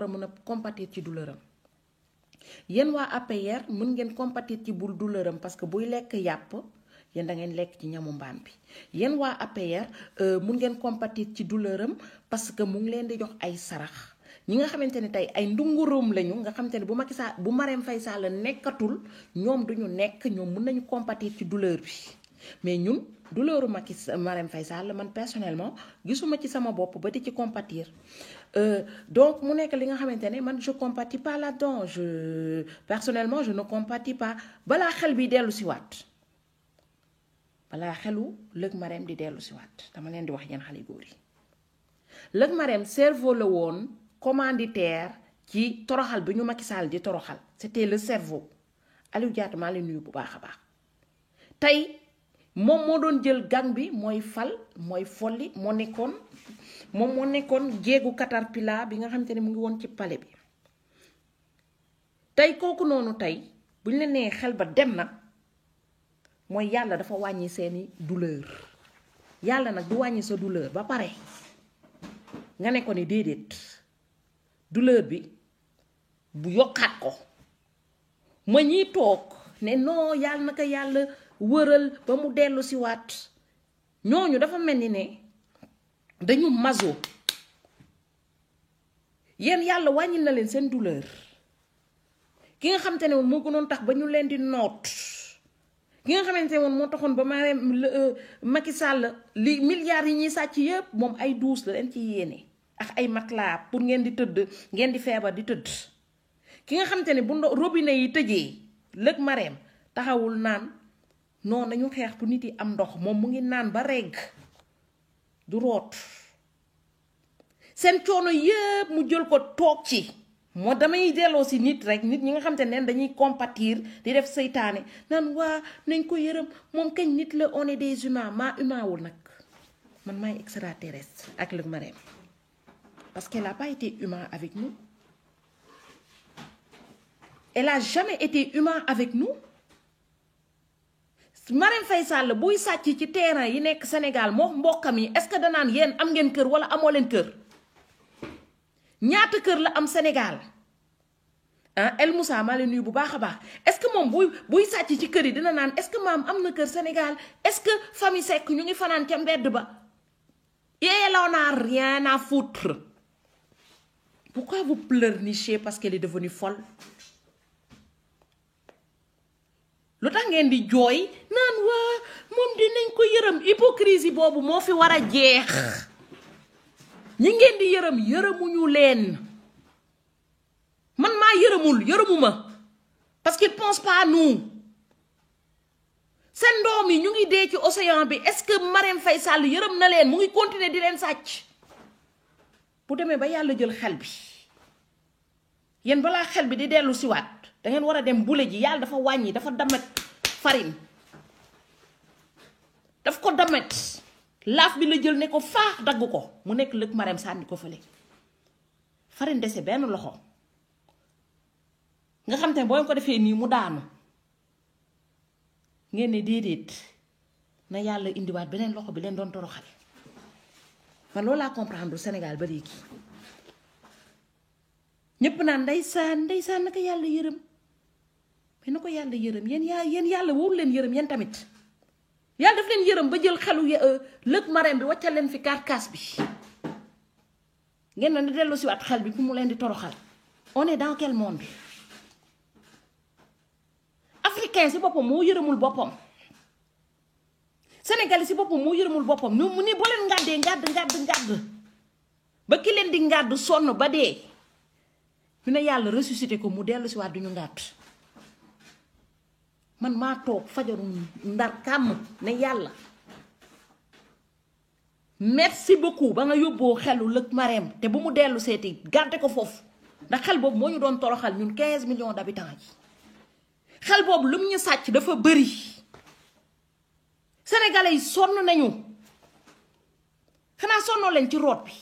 mën a compatir ci douleuram yéen waa APR mën ngeen compatir ci bul douleuram parce que buy lekk yàpp yéen da ngeen lekk ci ñamu mbaam bi yéen waa APR mën ngeen compatir ci douleuram parce que mu ngi leen di jox ay sarax ñi nga xamante ne tey ay ndunguróom lañu nga xamante ne bu Macky Sall bu Marème Faye Sall nekkatul ñoom duñu nekk ñoom mën nañu compatir ci douleur bi mais ñun douleuru Marème Faye Sall man personnellement gisuma ci sama bopp ba di ci compatir donc mu nekk li nga xamante ne man je compatis pas là-dedans personnellement je ne compatis pas balaa xel bi dellu si waat balaa xelu lëg Marème di dellu si waat dama leen di wax yéen xale góor yi lëg Marème cerveau la woon commanditaire ci toroxal bi ñu Macky Sall di toroxal c'était le cerveau Aliou Diatta maa leen nuyu bu baax a baax tey moom moo doon jël gang bi mooy fal mooy folli moo nekkoon jéegu caterpillar bi nga xamante ne mu ngi woon ci palais bi tey kooku noonu tey bu ñu la nee xel ba dem na mooy yàlla dafa wàññi seeni douleur yàlla nag du wàññi sa douleur ba pare nga ne ko ni déedéet douleur bi bu yokkaat ko ma ñiy toog ne non yàlla naka yàlla wëral ba mu dellu si waat ñooñu dafa mel ni ne dañu maso yéen yàlla wàññil na leen seen douleur ki nga xamante ne woon moo gënoon tax ba ñu leen di noot ki nga xamante ne woon moo taxoon ba Macky Sall li milliards yi ñuy sàcc yépp moom ay douze la leen ci yéene ak ay matelas pour ngeen di tëdd ngeen di feebar di tëdd ki nga xamante ne bu robinet yi tëjee lëg Marème taxawul naan non nañu xeex pour nit yi am ndox moom mu ngi naan ba regg du root seen coono yépp mu jël ko toog ci moo damay delloo si nit rek nit ñi nga xamante ne dañuy compatir di def seytaane naan waa nañ ko yërëm moom kañ nit la on est des humains maa humain wul nag man maay extraterrestre ak lëg Marème parce qu'elle a pas été humain avec nous elle a jamais été humain avec nous Marème Faye Sall buy sàcc ci terrain yi nekk Sénégal moo mbokkam yi est-ce que danaan yéen am ngeen kër wala amoo leen kër ñaata kër la am Sénégal ah El Moussa maa leen nuyu bu baax a baax est-ce que moom buy sàcc ci kër yi dina naan est-ce que maam am na kër Sénégal est-ce que famille Seck ñu ngi fanaan ca mbedd ba elle en a rien à foutre pourquoi vous pleurnichez parce qu'elle est devenue folle lu tax ngeen di jooy naan waa moom dinañ ko yërëm hypocrisie boobu moo fi war a jeex ñi ngeen di yërëmuñu leen man maa yërëmuma parce qu'ils pensent pas à nous seen doom yi ñu ngi dee ci océan bi est-ce que Marème Faye Sall yërëm na leen mu ngi continuer di leen sàcc bu demee ba yàlla jël xel bi yéen balaa xel bi di dellu siwaat da ngeen war a dem bule ji yàlla dafa wàññi dafa damet farine daf ko damet laaf bi la jël ne ko faax dagg ko mu nekk lëg Marème sànni ko fële farine dese benn loxo nga xam te ne boo ko defee nii mu daanu ngeen ne déedéet na yàlla indiwaat beneen loxo bi leen doon toroxal man loolu laa comprendre Sénégal ba léegi ñëpp naan ndeysaan naka yàlla yërëm mais na ko yàlla yërëm yéen yàlla wóoru leen yërëm yéen tamit yàlla daf leen yërëm ba jël xelu lëg Marème bi wàccal leen fi carcasse bi ngeen na dellu si waat xel bi pour mu leen di toroxal on est dans quel monde africain si boppam moo yërëmul boppam sénégalais si boppam moo yërëmul boppam mu ni boo leen ngàddee ngàdd ba ki leen di ngàdd sonn ba dee ñu ne yàlla ressuscité ko mu dellu si waat du ñu ngàtt man maa toog fajaru ndar kàmm ne yàlla merci beaucoup ba nga yóbboo xelu lëg Marème te bu mu dellu seeti garde ko foofu ndax xel boobu moo ñu doon toroxal ñun 15 millions d'habitants yi xel boobu lu mu ñu sàcc dafa bëri sénégalais yi sonn nañu xanaa sonnoo leen ci root bi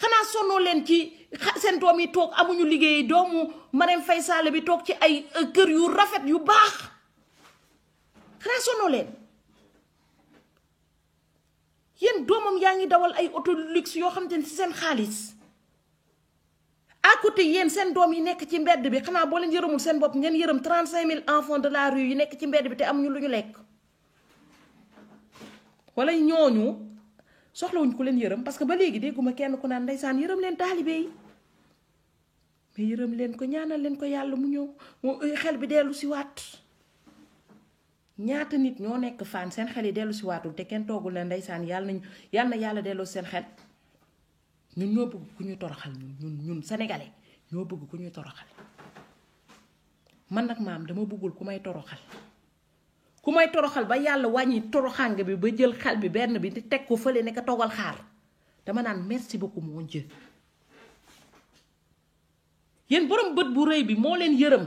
xanaa sonnoo leen ci seen doom yi toog amuñu liggéey doomu Marème Faye Sall bi toog ci ay kër yu rafet yu baax xanaa sonnoo leen yéen doomam yaa ngi dawal ay auto luxe yoo xam te ne ci seen xaalis à côté yéen seen doom yi nekk ci mbedd bi xanaa boo leen yërëmul seen bopp ngeen yërëm 35 000 enfants de la rue yi nekk ci mbedd bi te amuñu lu ñu lekk wala ñooñu soxlawuñ ku leen yërëm parce que ba léegi dégguma kenn ku naan ndeysaan yërëm leen taalibe yi mais yërëm leen ko ñaanal leen ko yàlla mu ñëw mu xel bi dellu si waat ñaata nit ñoo nekk fan seen xel yi dellu si waatul te kenn toogul leen ndeysaan yàlla na yàlla delloo seen xel ñun ñoo bëgg ku ñuy toroxal ñun sénégalais ñoo bëgg ku ñuy toroxal man nag maam dama bëggul ku may toroxal ba yàlla wàññi toroxang bi ba jël xel bi benn bi di teg ko fële ne ka toogal xaar dama naan merci beaucoup mon Dieu yéen borom bët bu rëy bi moo leen yërëm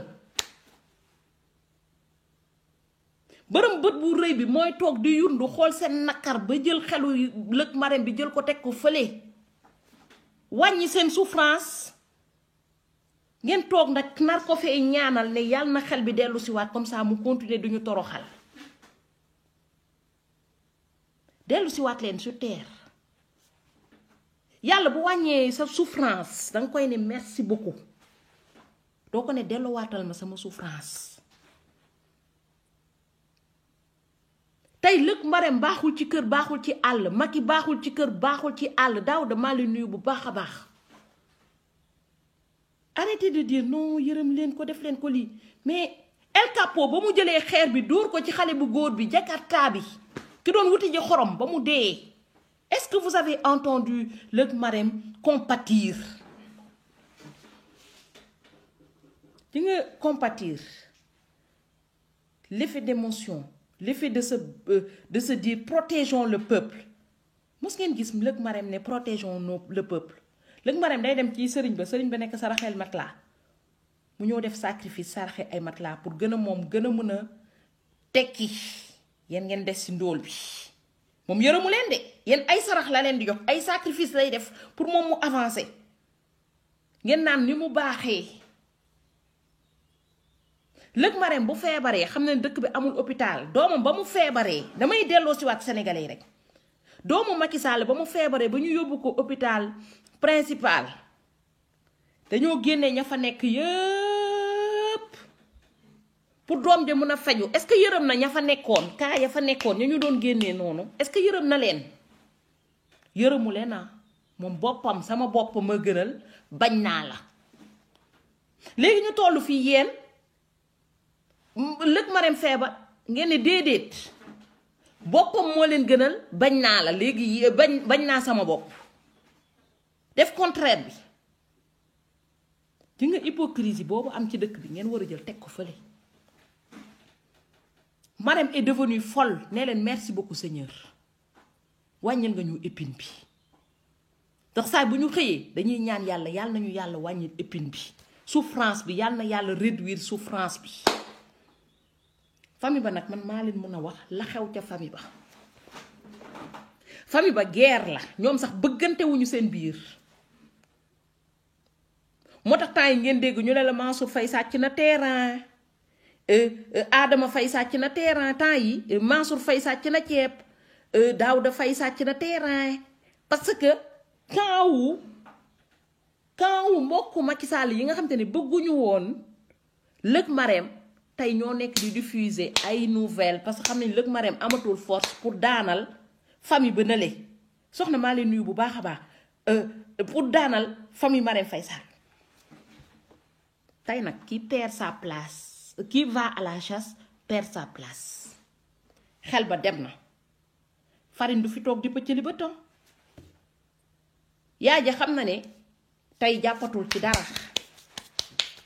borom bët bu rëy bi mooy toog di yundu xool seen nakar ba jël xelu lëg Marème bi jël ko teg ko fële wàññi seen souffrance ngeen toog nag nar ko fee ñaanal ne yàlla na xel bi dellu si waat comme ça mu continuer duñu toroxal dellu si waat leen sur terre yàlla bu wàññee sa souffrance danga koy ne merci beaucoup doo ko ne delluwaatal ma sama souffrance tey lëg Marème baaxul ci kër baaxul ci àll Macky baaxul ci kër baaxul ci àll Daouda maa ngi nuyu bu baax a baax arrêtez de dire non yërëm leen ko def leen ko lii mais El Capo ba mu jëlee xeer bi dóor ko ci xale bu góor bi Jakarta bi ki doon wuti ji xorom ba mu dee est-ce que vous avez entendu lëg Marème compatir di nga compatir l'effet d'émotion l'effet de se dire protégeons le peuple mos ngeen gis lëg Marème ne protégeons le peuple lëg Marème day dem ci sëriñ ba nekk saraxeel matelas mu ñëw def sacrifice saraxe ay matelas pour gën a mën a tekki yéen ngeen des ci ndóol bi moom yërëmu leen de yéen ay sarax la leen di jox ay sacrifice lay def pour moom mu avancer ngeen naan ni mu baaxee lëg Marème bu feebaree xam ne dëkk bi amul hôpital doomam ba mu feebaree damay delloo si waat sénégalais yi rek doomu Macky Sall ba mu feebaree ba ñu yóbbu ko hôpital principal dañoo génnee ña fa nekk yëpp pour doom ja mën a faju est-ce que yërëm na ña fa nekkoon kaa ya fa nekkoon ñu doon génnee noonu est-ce que yërëm na leen yërëmu leen ah moom boppam sama bopp ma gënal bañ naa la léegi ñu tollu fii yéen lëg Marème feebar ngeen ne déedéet boppam moo leen gënal bañ naa la léegi bañ naa sama bopp def contraire bi di nga hypocrisie boobu am ci dëkk bi ngeen war a jël teg ko fële Marème est devenue folle ne leen merci beaucoup Seigneur wàññil nga ñu épine bi ndax saa bu ñu xëyee dañuy ñaan yàlla nañu yàlla wàññil épine bi souffrance bi yàlla na yàlla réduire souffrance bi famille ba nag man maa leen mën a wax la xew ca famille ba guerre la ñoom sax bëggante wuñu seen biir moo tax temps yi ngeen dégg ñu ne la Mansour Faye sàcc na terrain Adama Faye sàcc na terrain temps yi Mansour Faye sàcc na ceeb Daouda Faye sàcc na terrain parce que camp wu mbokku Macky Sall yi nga xam te ne bëgguñu woon lëg Marème tey ñoo nekk di diffuser ay nouvelles parce que xam nañ lëg Marème amatul force pour daanal famille ba nële soxna maa leen nuyu bu baax a baax pour daanal famille Marème Faye Sall tey nag qui perd sa place qui va à la chasse perd sa place xel ba dem na farine du fi toog di pëccali ba ton yaay ja xam na ne tey jàppatul ci dara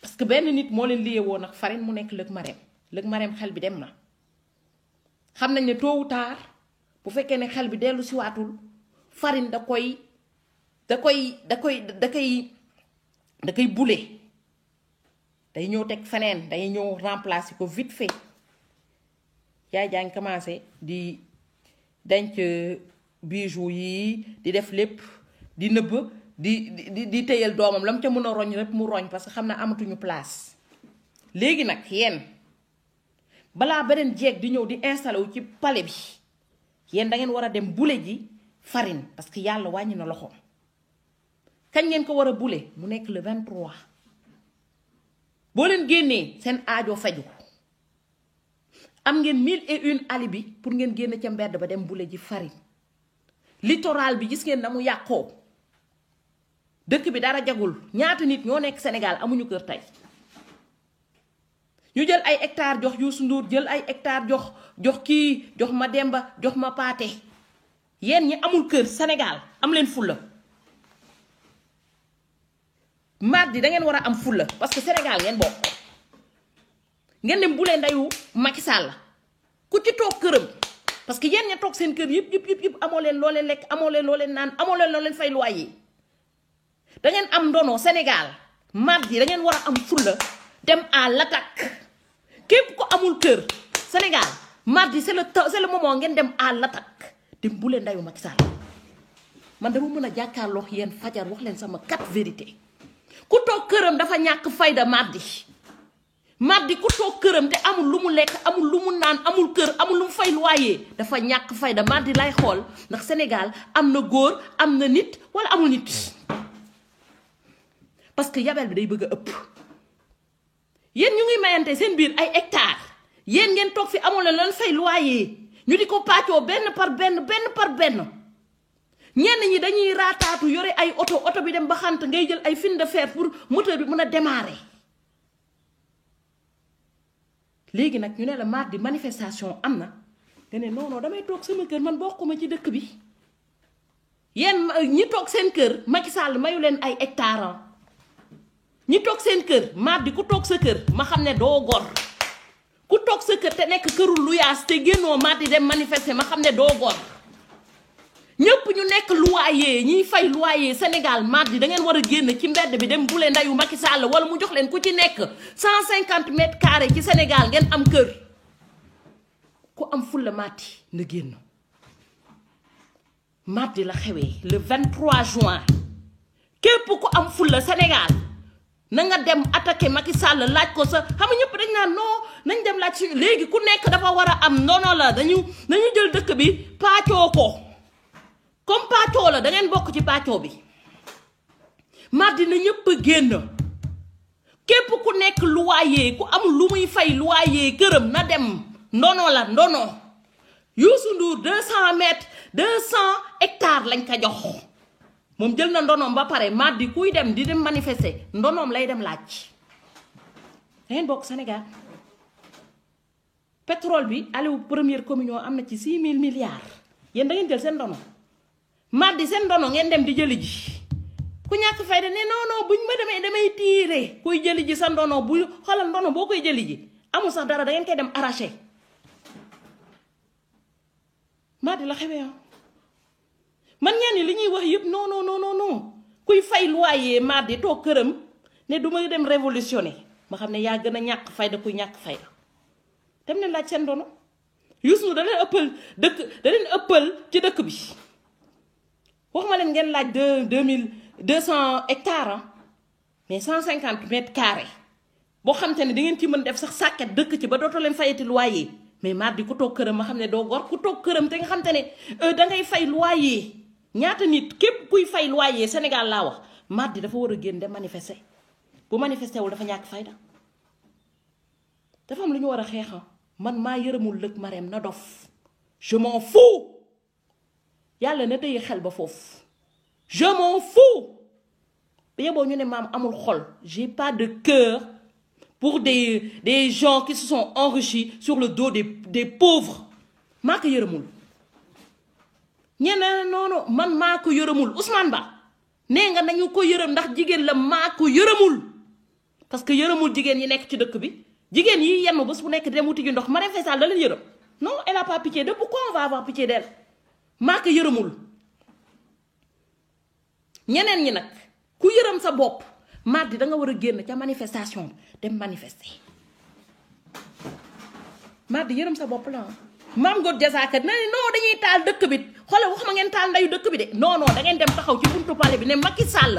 parce que benn nit moo leen lié woon ak farine mu nekk lëg Marème xel bi dem na xam nañ ne tôt ou tard bu fekkee ne xel bi dellu si waatul farine da koy bule day ñëw teg feneen day ñëw remplacer ko vite fait yaay jaa ngi commencé di denc bijoux yi di def lépp di nëbb di téyal doomam la mu ca mën a roñ rek mu roñ parce que xam na amatuñu place léegi nag yéen balaa beneen jeeg di ñëw di installé wu ci palais bi yéen da ngeen war a dem bule ji farine parce que yàlla wàññi na loxoom kañ ngeen ko war a bule mu nekk le 23 boo leen génnee seen aajo faju am ngeen 1001 alibi pour ngeen génn ca mbedd ba dem bule ji farine littoral bi gis ngeen na mu yàqoo dëkk bi dara jagul ñaata nit ñoo nekk Sénégal amuñu kër tey ñu jël ay hectares jox Youssou Ndour jël ay hectares jox kii jox ma Demba jox ma Paate yéen ñi amul kër Sénégal am leen fulla mardi da ngeen war a am fulla parce que Sénégal ngeen bokk ngeen dem bu leen ndeyu Macky Sall ku ci toog këram parce que yéen ña toog seen kër yëpp amoo leen loo leen lekk amoo leen loo leen naan amoo leen loo leen fay loyer yi da ngeen am ndono Sénégal mardi da ngeen war a am fulla dem à l'attaque képp ko amul kër Sénégal mardi c'est le moment ngeen dem à l'attaque dem bu leen ndeyu Macky Sall man dama mën a jàkkaarloo yéen fajar wax leen sama 4 vérité ku toog këram dafa ñàkk fayda mardi ku toog këram te amul lu mu lekk amul lu mu naan amul kër amul lu mu fay loyer dafa ñàkk fayda mardi lay xool ndax Sénégal am na góor am na nit wala amul nit parce que yabel bi day bëgg a ëpp yéen ñu ngi mayante seen biir ay hectares yéen ngeen toog fi amul leen fay loyer ñu di ko pàccoo benn par benn ñenn ñi dañuy raataatu yore ay oto bi dem ba xant ngay jël ay fil de fer pour moteur bi mën a démarrer léegi nag ñu ne la mardi manifestation am na nga ne non damay toog sama kër man bokkuma ci dëkk bi yéen ñi toog seen kër Macky Sall mayu leen ay hectares ñi toog seen kër mardi ku toog sa kër ma xam ne doo gor ku toog sa kër te nekk kërul luyaas te génnoo mardi dem manifester ma xam ne doo gor ñëpp ñu nekk loyer ñiy fay loyer Sénégal mardi da ngeen war a génn ci mbedd bi dem bule ndayu Macky Sall wala mu jox leen ku ci nekk 150 mètres carrés ci Sénégal ngeen am kër ku am fulla mardi na génn mardi la xewee le 23 juin képp ku am fulla Sénégal na nga dem attaquer Macky Sall laaj ko sa xam nga ñëpp dañ naan non nañ dem laaj suñu léegi ku nekk dafa war a am nono la dañu jël dëkk bi paccoo ko comme paccoo la da ngeen bokk ci paccoo bi mardi na ñëpp génn képp ku nekk loyer ku amul lu muy fay loyer këram na dem ndono la ndono Youssou Ndour 200 mètres 200 hectares lañ ko jox moom jël na ndonoom ba pare mardi kuy dem di dem manifester ndonoom lay dem laaj da ngeen bokk Sénégal pétrole bi Aliou première communion am na ci 6 000 milliards yéen da ngeen jël seen ndono mardi seen ndono ngeen dem di jëli ji ku ñàkk fayda ne non buñ ma demee damay tiire kuy jëli ji sa ndono bu xoolal ndono boo koy jëli ji amul sax dara da ngeen koy dem arraché mardi la xewee man ñenn li ñuy wax yëpp non kuy fay loyer mardi toog këram ne du ma dem révolutionner ma xam ne yaa gën a ñàkk fayda kuy ñàkk fayda dem ne laaj seen ndono Youssou Ndour da leen ëppal ci dëkk bi wax ma leen ngeen laaj 2200 hectares mais 150 mètres carrés boo xam te ne da ngeen ci mën def sax sàkket dëkk ci ba dootoo leen fayati loyer mais mardi ku toog këram ma xam ne doo gor ku toog këram te nga xam te ne da ngay fay loyer ñaata nit képp kuy fay loyer Sénégal laa wax mardi dafa war a génn dem manifester bu manifester wul dafa ñàkk fayda dafa am lu ñu war a xeexa man maa yërëmul lëg Marème na dof je m'en fous yàlla na tëye xel ba foofu je m'en fous ba yeboo ñu ne maam amul xol j'ai pas de cœur pour des gens qui se sont enrichis sur le dos des pauvres maa ko yërëmul ñeneen noonu man maa ko yërëmul Ousmane Ba nee nga nañu ko yërëm ndax jigéen la maa ko yërëmul parce que yërëmul jigéen yi nekk ci dëkk bi jigéen yi yenn bés bu nekk dem wuti ji ndox Marème Faye Sall da leen yërëm non elle a pas pitié de pourquoi on va avoir pitié d'elle maa ko yërëmul ñeneen ñi nag ku yërëm sa bopp mardi da nga war a génn ca manifestation dem manifester mardi yërëm sa bopp la maam Ngor Diazaka na ne non dañuy taal dëkk bi xoolal wax ma ngeen taal ndayu dëkk bi de non da ngeen dem taxaw ci buntu palais bi ne Macky Sall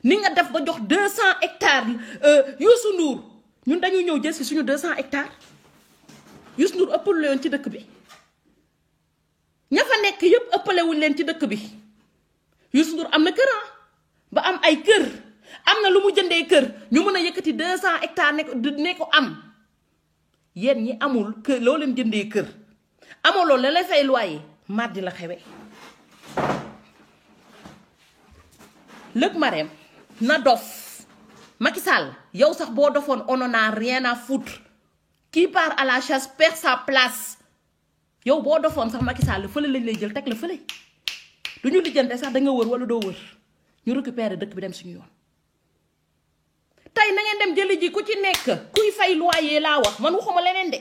ni nga def ba jox 200 hectares Youssou Ndour ñun dañuy ñëw jël si suñu 200 hectares Youssou Ndour ëppal leen ci dëkk bi ña fa nekk yëpp ëppale wuñ leen ci dëkk bi Youssou Ndour am na kër ba am ay kër am na lu mu jëndee kër ñu mën a yëkkati 200 hectares ne ko am yéen ñi amul kër loo leen jëndee kër amoo loolu la lay fay loyer mardi la xewe lëg Marème na dof Macky Sall yow sax boo dofoon on en a rien à foutre qui part à la chasse perd sa place yow boo dofoon sax Macky Sall fële lañ lay jël teg la fële du ñu lijjante sax da nga wër wala doo wër ñu récupérer dëkk bi dem suñu yoon tey na ngeen dem jëli ji ku ci nekk kuy fay loyer laa wax man waxuma leneen de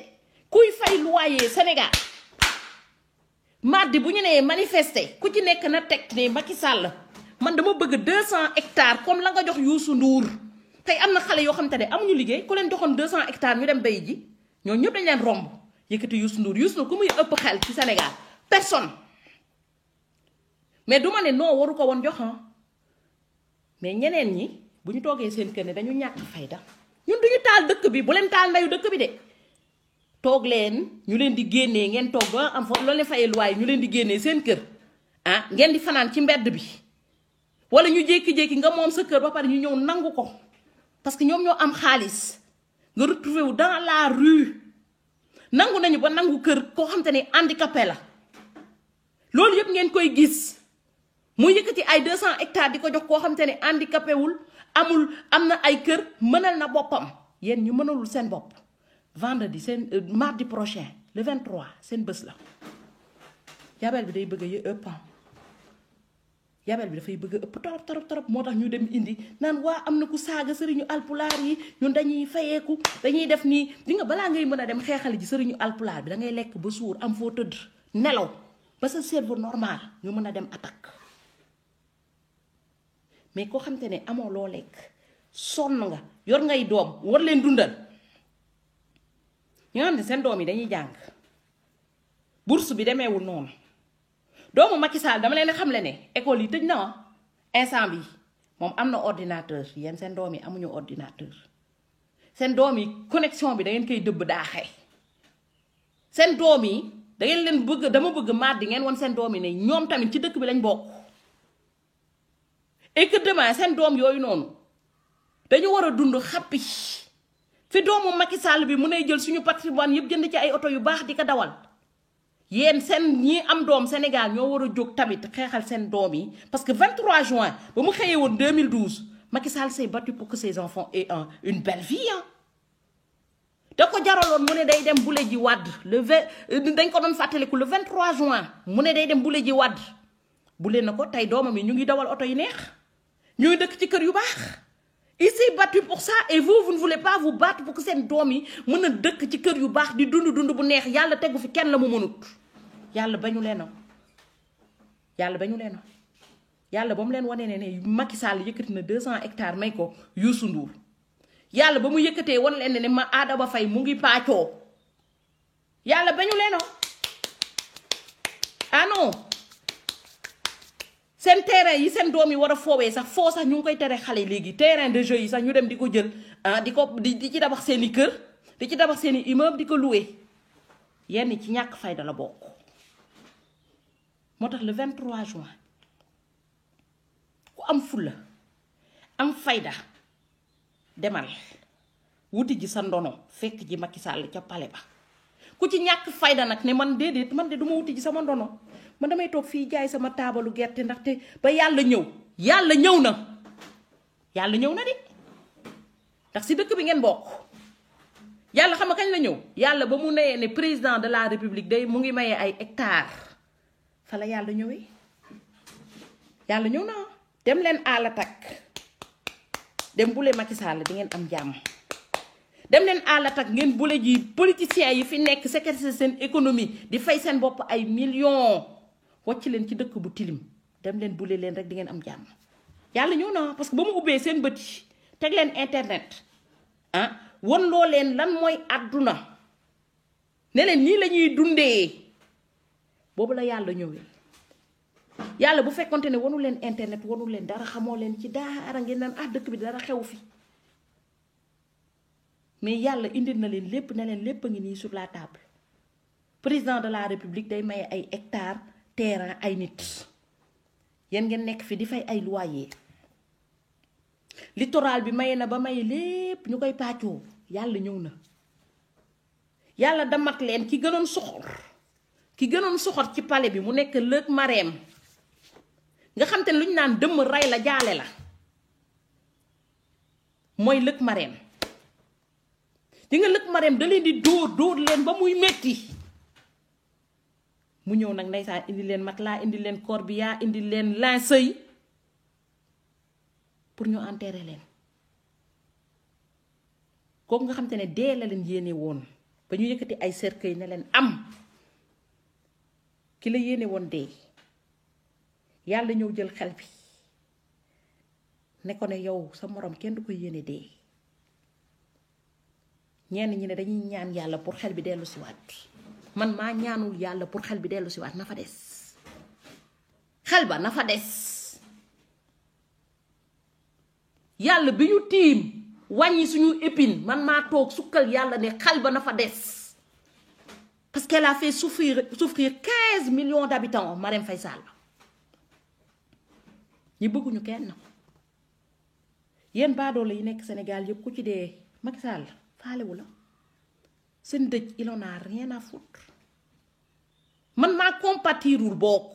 kuy fay loyer Sénégal mardi bu ñu nee manifester ku ci nekk na teg ne Macky Sall man dama bëgg 200 hectares comme la nga jox Youssou Ndour tey am na xale yoo xam te ne amuñu liggéey ku leen joxoon 200 hectares ñu dem bay ji ñoo ñëpp dañ leen romb yëkkati Youssou Ndour ku muy ëpp xel ci Sénégal personne mais du ma ne non waru ko woon jox mais ñeneen ñi bu ñu toogee seen kër ne dañu ñàkk fayda ñun duñu taal dëkk bi bu leen taal ndayu dëkk bi de toog leen ñu leen di génnee ngeen toog ba am fa loolu leen fayee luwaay ñu leen di génnee seen kër ngeen di fanaan ci mbedd bi wala ñu jékki-jékki nga moom sa kër ba pare ñu ñëw nangu ko parce que ñoom ñoo am xaalis nga retrouvé wu dans la rue nangu nañu ba nangu kër koo xam te ne handicapé la loolu yëpp ngeen koy gis mu yëkkati ay 200 hectares di ko jox koo xam te ne handicapé wul am na ay kër mënal na boppam yéen ñu mënalul seen bopp vendredi seen mardi prochain le 23 seen bés la yabel bi day bëgg a ëpp yabel bi dafay bëgg a ëpp torop moo tax ñu dem indi naan waa am na ku saaga sëriñu alpulaar yi ñun dañuy fayeeku dañuy def nii di nga balaa ngay mën a dem xeexali ji sëriñu alpulaar bi da ngay lekk ba suur am foo tëdd nelaw ba sa cerveau normal nga mën a dem attaque mais koo xam te ne amoo loo lekk sonn nga yor ngay doom war leen dundal ñoo xam ne seen doom yi dañuy jàng bourse bi demeewul noonu doomu Macky Sall dama leen xam le ne école yi tëj na instant bi moom am na ordinateur yéen seen doom yi amuñu ordinateur seen doom yi connexion bi da ngeen koy dëbb daaxee seen doom yi da ngeen leen bëgg dama bëgg mardi ngeen won seen doom yi ne ñoom tamit ci dëkk bi lañ bokk et que demain seen doom yooyu noonu dañu war a dund xappi fi doomu Macky Sall bi mu ne jël suñu patrimoine yëpp jënd ci ay oto yu baax di ko dawal yéen seen ñi am doom Sénégal ñoo war a jóg tamit xeexal seen doom yi parce que 23 juin ba mu xëyee woon 2012 Macky Sall s'est battu pour que ses enfants aient une belle vie da ko jaraloon mu ne day dem bule ji Wade dañ ko doon fàttaliku le 23 juin mu ne day dem bule ji Wade bule na ko tey doomam yi ñu ngi dawal oto yi neex ñuy dëkk ci kër yu baax il s'est battu pour ça et vous ne voulez pas vous battre pour que seen doom yi mën a dëkk ci kër yu baax di dund bu neex yàlla tegu fi kenn la mu mënut yàlla bañu leen yàlla ba mu leen wane ne Macky Sall yëkkati na 200 hectares may ko Youssou Ndour yàlla ba mu yëkkatee wan leen ne ma Adama Faye mu ngi paccoo yàlla bañu leen ah non seen terrain yi seen doom yi war a foowee sax foo sax ñu ngi koy tere xale léegi terrain de jeu yi sax ñu dem di ko jël di ci tabax seeni kër di ci tabax seeni immeuble di ko louer yenn ci ñàkk fayda la bokk moo tax le 23 juin ku am fulla am fayda demal wuti ji sa ndono fekk ji Macky Sall ca palais ba ku ci ñàkk fayda nag ne man déedéet man de du ma wuti ji sama ndono man damay toog fii jaay sama taabalu gerte ndaxte ba yàlla ñëw na de ndax si dëkk bi ngeen bokk yàlla xam nga kañ la ñëw yàlla ba mu neyee ne président de la république day mu ngi mayee ay hectares fa la yàlla ñëwee yàlla ñëw na dem leen à l'attaque dem bule Macky Sall di ngeen am jàmm dem leen à l'attaque ngeen bule ji politiciens yi fi nekk séquestrer seen économie di fay seen bopp ay millions wàcc leen ci dëkk bu tilim dem leen bule leen rek di ngeen am jàmm yàlla ñëw na parce que ba mu ubbee seen bët yi teg leen internet won loo leen lan mooy àdduna ne leen nii la ñuy dundee boobu la yàlla ñëwee yàlla bu fekkonte ne wanu leen internet wanu leen dara xamoo leen ci dara ngeen naan dëkk bi dara xew fi mais yàlla indil na leen lépp ne leen lépp a ngi nii sur la table président de la république day maye ay hectares terrain ay nit yéen ngeen nekk fi di fay ay loyer littoral bi maye na ba maye lépp ñu koy pàccoo yàlla ñëw na yàlla damat leen ki gënoon soxor ci palais bi mu nekk Lëg Mareem nga xam te ne lu ñu naan dëmm rey la jaale la mooy Lëg Mareem di nga Lëg Mareem da leen di dóor leen ba muy metti mu ñëw nag ndeysaan indi leen matelas indi leen corbillard indi leen linceul pour ñu enterrer leen kooku nga xam te ne dee la leen yéene woon ba ñu yëkkati ay cercueil ne leen am ki la yéene woon dee yàlla ñëw jël xel bi ne ko ne yow sa morom kenn du ko yéene dee ñenn ñi ne dañuy ñaan yàlla pour xel bi dellu si waat man maa ñaanul yàlla pour xel bi dellu si waat na fa des xel ba na fa des yàlla bi ñu tiim wàññi suñu épine man maa toog sukkal yàlla ne xel ba na fa des parce qu'elle a fait souffrir 15 millions d'habitants Marème Faye Sall ñi bëgguñu kenn yéen baadoolo yi nekk Sénégal yëpp ku ci dee Macky Sall faalewu la seen dëj il en a rien à foutre man maa compatirul bokk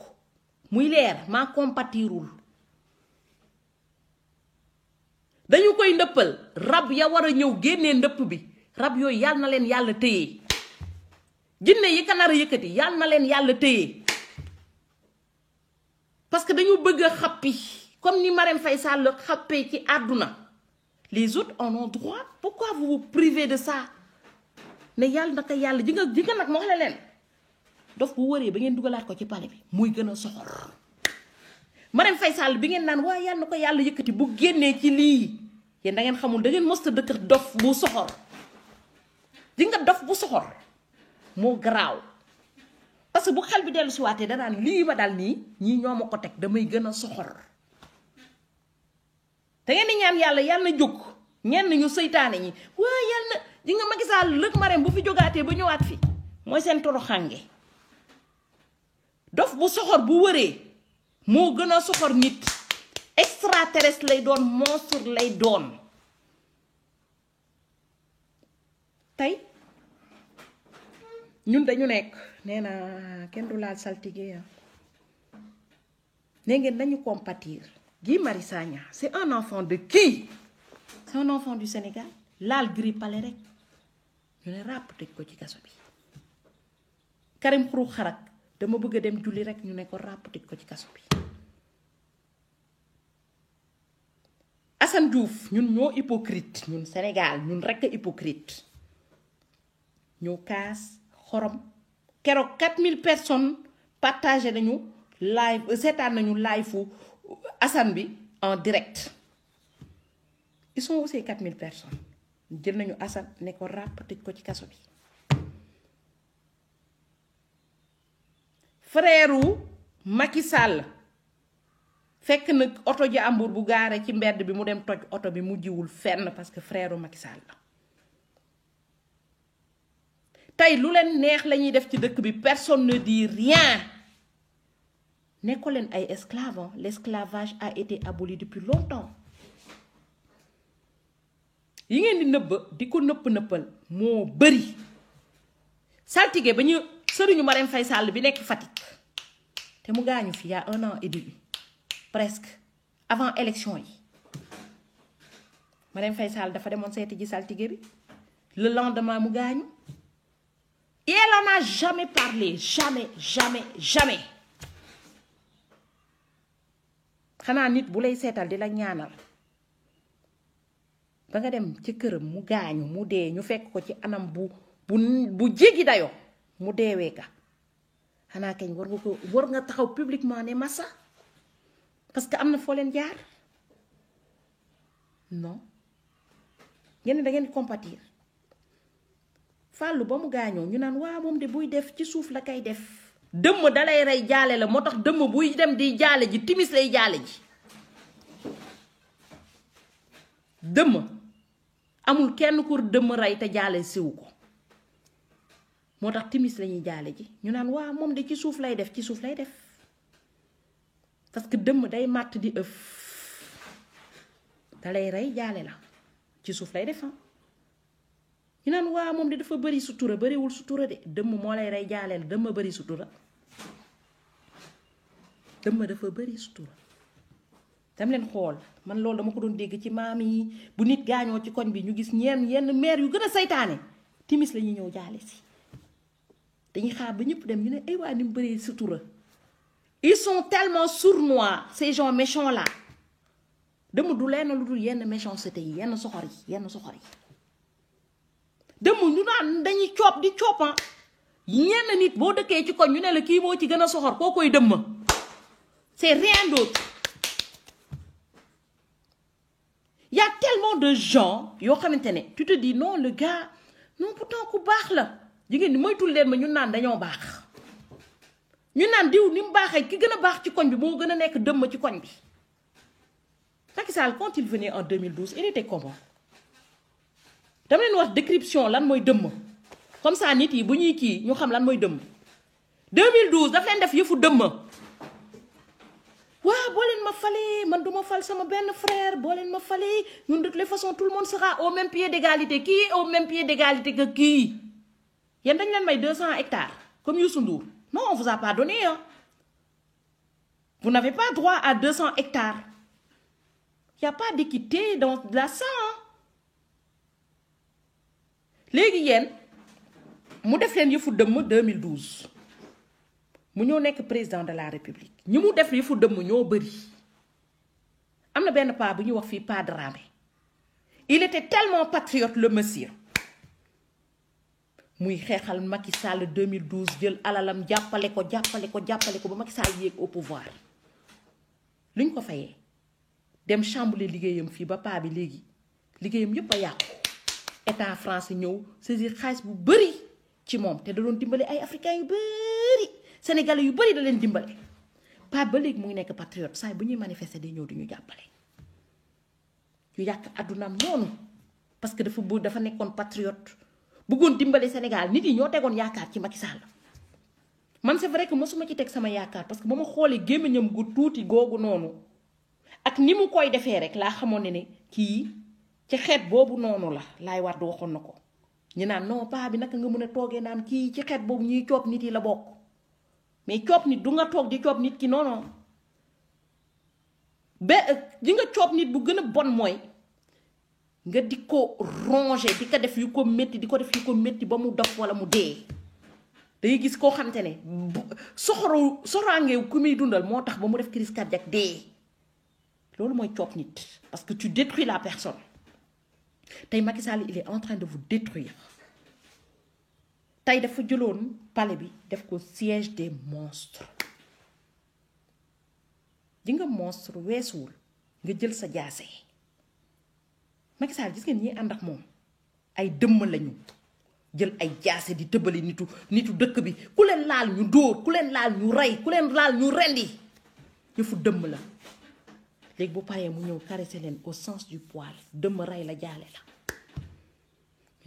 muy leer maa compatirul dañu koy ndëppal rab ya war a ñëw génnee ndëpp bi rab yooyu yàlla na leen yàlla téye jinne yi ka nar a yëkkati yàlla na leen yàlla téye parce que dañu bëgg a xappi comme ni Marème Faye Sall xappee ci àdduna les autres en ont droit pourquoi vous vous privez de ça ne yàlla naka yàlla ji nga nag moo xam ne leen dof bu wëree ba ngeen dugalaat ko ci palais bi muy gën a soxor Marème Faye Sall bi ngeen naan waaye yàlla na ko yàlla yëkkati bu génnee ci lii yéen da ngeen xamul da ngeen mosta dëkk dof bu soxor ji nga dof bu soxor moo garaaw parce que bu xel bi dellu si waatee danaan lii ma dal nii ñii ñoo ma ko teg damay gën a soxor te ngeen di ñaan yàlla na jóg ñenn ñu seytaane ñi waaye yàlla na ji nga Macky Sall Lëg Mareem bu fi jógaatee ba ñëwaat fi mooy seen toroxànge dof bu soxor bu wëree moo gën a soxor nit extraterrestre lay doon monstre lay doon tey ñun dañu nekk nee na kenn du laal saltige ne ngeen nañu compatir Guy Marius Sagna c'est un enfant de qui? C'est un enfant du Sénégal laal gris palais rek ñu ne ràpp tëj ko ci kaso bi Karim Xrum Xax dama bëgg a dem julli rek ñu ne ko ràpp tëj ko ci kaso bi Assane Diouf ñun ñoo hypocrite ñun Sénégal ñun rek a hypocrite ñoo kaas xorom keroog 4000 personnes partagé nañu live seetaan nañu live fu Assane bi en direct ils sont aussi 4000 personnes jël nañu Assane ne ko ràpp tëj ko ci kaso bi frère Macky Sall fekk na oto jàmbur bu gaare ci mbedd bi mu dem toj oto bi mu jiwul fenn parce que frère Macky Sall la tey lu leen neex la ñuy def ci dëkk bi personne ne dit rien nekko leen ay esclaves l'esclavage a été aboli depuis longtemps yi ngeen di nëbb di ko nëppal moo bëri saltige ba ñu sëriñu Marème Faye Sall bi nekk Fatick te mu gaañu fi y a 1 an et demi presque avant élection yi Marème Faye Sall dafa demoon seeti ji saltige bi le lendemain mu gaañu et elle en a jamais parlé jamais xanaa nit bu lay seetal di la ñaanal ba nga dem ci këram mu gaañu mu dee ñu fekk ko ci anam bu jéggi dayoo mu deewee ka xanaa kañ war nga taxaw publiquement ne massa parce que am na foo leen jaar non ngeen da ngeen di compatir fàllu ba mu gaañoo ñu naan waa moom de buy def ci suuf la kay def dëmm dalay rey jaale la moo tax dëmm buy dem di jaale ji timis lay jaale ji dëmm amul kenn kur dëmm rey te jaale siw ko moo tax timis lañuy jaale ji ñu naan waa moom de ci suuf lay def parce que dëmm day màtt di ëf da lay rey jaale la ci suuf lay def ñu naan waa moom de dafa bëri sutura bëriwul sutura de dëmm moo lay rey jaale la dëmm bëri sutura dëmm dafa bëri sutura dam leen xool man loolu dama ko doon dégg ci maam yi bu nit gaañoo ci koñ bi ñu gis yenn maire yu gën a saytaane timis la ñuy ñëw jaale si dañuy xaar ba ñëpp dem ñu ne ay waa ni mu bëree sutura ils sont tellement sournois ces gens méchants là dëmm du leen lu dul yenn méchanceté yi yenn soxor yi dëmm ñu naan dañuy coob di coopan ñenn nit boo dëkkee ci koñ ñu ne la kii moo ci gën a soxor koo koy dëmm c'est rien d'autre. Il y a tellement de gens yoo xamante ne tu te dis non le gars non pourtant ku baax la jigéen ñi moytul leen ma ñu naan dañoo baax ñu naan diw ni mu baaxee ki gën a baax ci koñ bi moo gën a nekk dëmm ci koñ bi. Macky Sall quand il venait en 2012 il était comment dama leen wax description lan mooy dëmm comme ça nit yi bu ñuy kii ñu xam lan mooy dëmm 2012 daf leen def yëfu dëmm. waaw boo leen ma falee man duma fal sama benn frère boo leen ma falee ñun de toutes les façons tout le monde sera au même pied d'égalité qui est au même pied d'égalité que kii yéen dañ leen may 200 hectares comme Youssou Ndour non on vous a pas donné hein vous n'avez pas droit à 200 hectares il y a pas d'équité dans la ça léegi yéen mu def leen yëfu dëmm 2012 mu ñoo nekk président de la république ñi mu def yëfu dëmm ñoo bëri am na benn paa bu ñuy wax fii Pa Dramé il était tellement patriote le monsieur muy xeexal Macky Sall 2012 jël alalam jàppale ko ba Macky Sall yéeg au pouvoir lu ñu ko fayee dem chambouler liggéeyam fii ba paa bi léegi liggéeyam yëpp a yàqu état français ñëw saisir xaalis bu bëri ci moom te da doon dimbale ay africains yu bëri sénégalais yu bëri da leen dimbale paa ba léegi mu ngi nekk patriote saa bu ñuy manifester day ñëw di ñu jàppale ñu yàq addunaam noonu parce que dafa nekkoon patriote bëggoon dimbale Sénégal nit yi ñoo tegoon yaakaar ci Macky Sall man c'est vrai que mosuma ci teg sama yaakaar parce que ba ma xoolee gémmiñam gu tuuti googu noonu ak ni mu koy defee rek laa xamoon ne kii ci xeet boobu noonu la laay war di waxoon na ko ñu naan non paa bi naka nga mën a toogee naan kii ci xeet boobu ñuy coob nit yi la bokk mais coob nit du nga toog di coob nit ki non ba di nga coob nit bu gën a bon mooy nga di ko ronger di ko def yu ko métti ba mu dof wala mu dee day gis koo xamante ne soxoraangeew ku muy dundal moo tax ba mu def crise cardiaque dee loolu mooy coob nit parce que tu détruis la personne tey Macky Sall il est en train de vous détruire tey dafa jëloon palais bi def ko siège des monstres di nga monstre weesuwul nga jël sa jaase Macky Sall gis ngeen ñi ànd ak moom ay dëmm lañu jël ay jaase di tëbali nitu dëkk bi ku leen laal ñu dóor ku leen laal ñu rey ku leen laal ñu rendi yëfu dëmm la léegi bu paree mu ñëw caresser leen au sens du poil dëmm rey la jaale la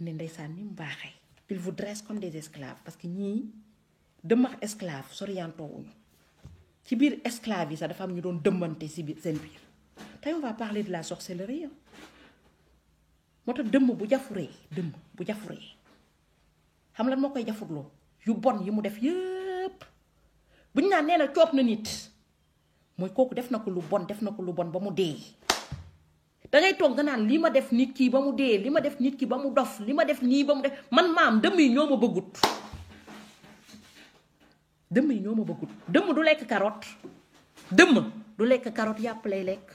ñu ne ndeysaan ni mu baaxee il vous dresse comme des esclaves parce que ñii dëmm ak esclave soriantoo wuñu ci biir esclave yi sax dafa am ñu doon dëmmante si biir seen biir tey on va parler de la sorcellerie moo tax dëmm bu jafuree xam lan moo koy jafurloo yu bon yi mu def yëpp buñ naan nee na coob na nit mooy kooku def na ko lu bon ba mu dee dangay toog nga naan li ma def nit ki ba mu dee li ma def nit ki ba mu dof li ma def nii ba mu def man maam dëmm yi ñoo ma bëggut dëmm du lekk carotte yàpp lay lekk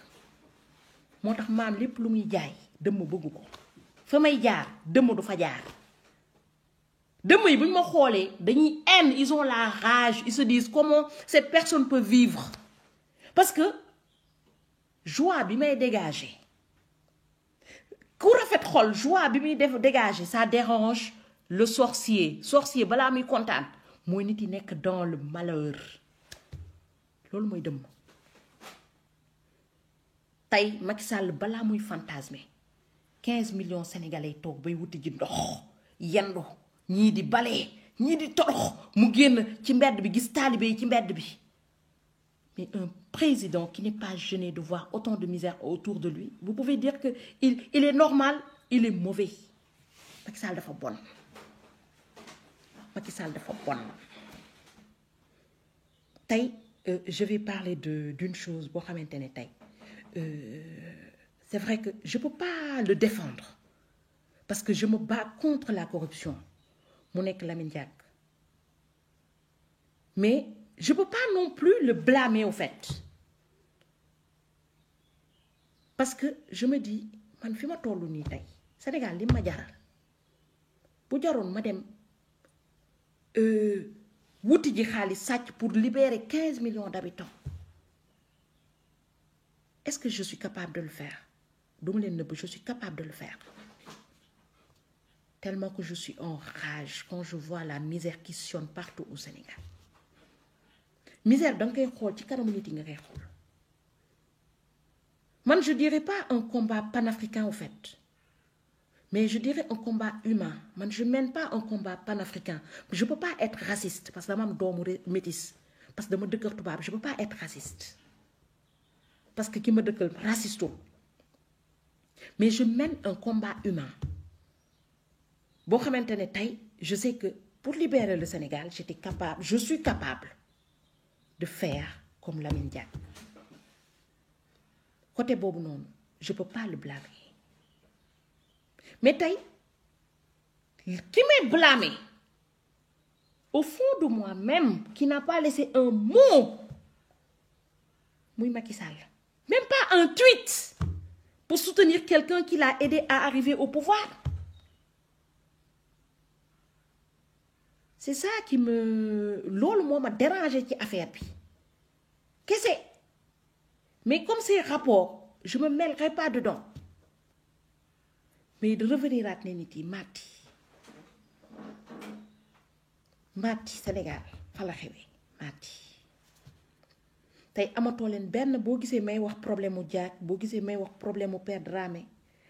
moo tax maam lépp lu muy jaay dëmm bëggu ko fa may jaar dëmm du fa jaar dëmm yi bu ñu ma xoolee dañuy haine ils ont la rage ils se disent comment cette personne peut vivre parce que joie bi may dégager ku rafet xol joie bi muy def dégager ça dérange le sorcier balaa muy kontaan mooy nit yi nekk dans le malheur loolu mooy dëmm tey Macky Sall balaa muy fantasmer 15 millions sénégalais toog bay wuti ji ndox yendu ñii di balee ñii di torox mu génn ci mbedd bi gis taalibe yi ci mbedd bi Mais un président qui n'est pas gêné de voir autant de misère autour de lui, vous pouvez dire qu'il est normal, il est mauvais. Macky Sall dafa bon. Macky Sall dafa bon. Tay, je vais parler d'une chose. C'est vrai que je ne peux pas le défendre. Parce que je me bats contre la corruption. Mon nek Lamine Diack. Mais je ne peux pas non plus le blâmer au fait. Parce que je me dis, man fi ma tollu ni tay Sénégal li ma jaral. Bu jaroon ma dem wuti ji xaalis sàcc pour libérer 15 millions d'habitants. Est-ce que je suis capable de le faire? Je suis capable de le faire. Tellement que je suis en rage quand je vois la misère qui sonne partout au Sénégal. Misère, donc, moi, je ne dirais pas un combat panafricain, au fait. Mais je dirais un combat humain. Moi, je ne mène pas un combat panafricain. Je ne peux pas être raciste parce que je suis métis. Parce que je ne peux pas être raciste. Parce que qui me dit raciste. Mais je mène un combat humain. Bon, je sais que pour libérer le Sénégal, je suis capable de faire comme Lamine Diack. Côté bobu non, je ne peux pas le blâmer. Mais qui m'est blâmé au fond de moi-même, qui n'a pas laissé un mot, Mouy Macky Sall. Même pas un tweet pour soutenir quelqu'un qui l'a aidé à arriver au pouvoir. C'est ça qui m'a dérangé ci affaire bi. Qu'est-ce que c'est? Mais comme c'est rapport, je ne me mêlerai pas dedans. Mais de revenir à Néniti, Mati Sénégal, fala xewé Mati. Tay amato len ben bo gisé may wax problème Diack, bo gisé may wax problème Père Dramé,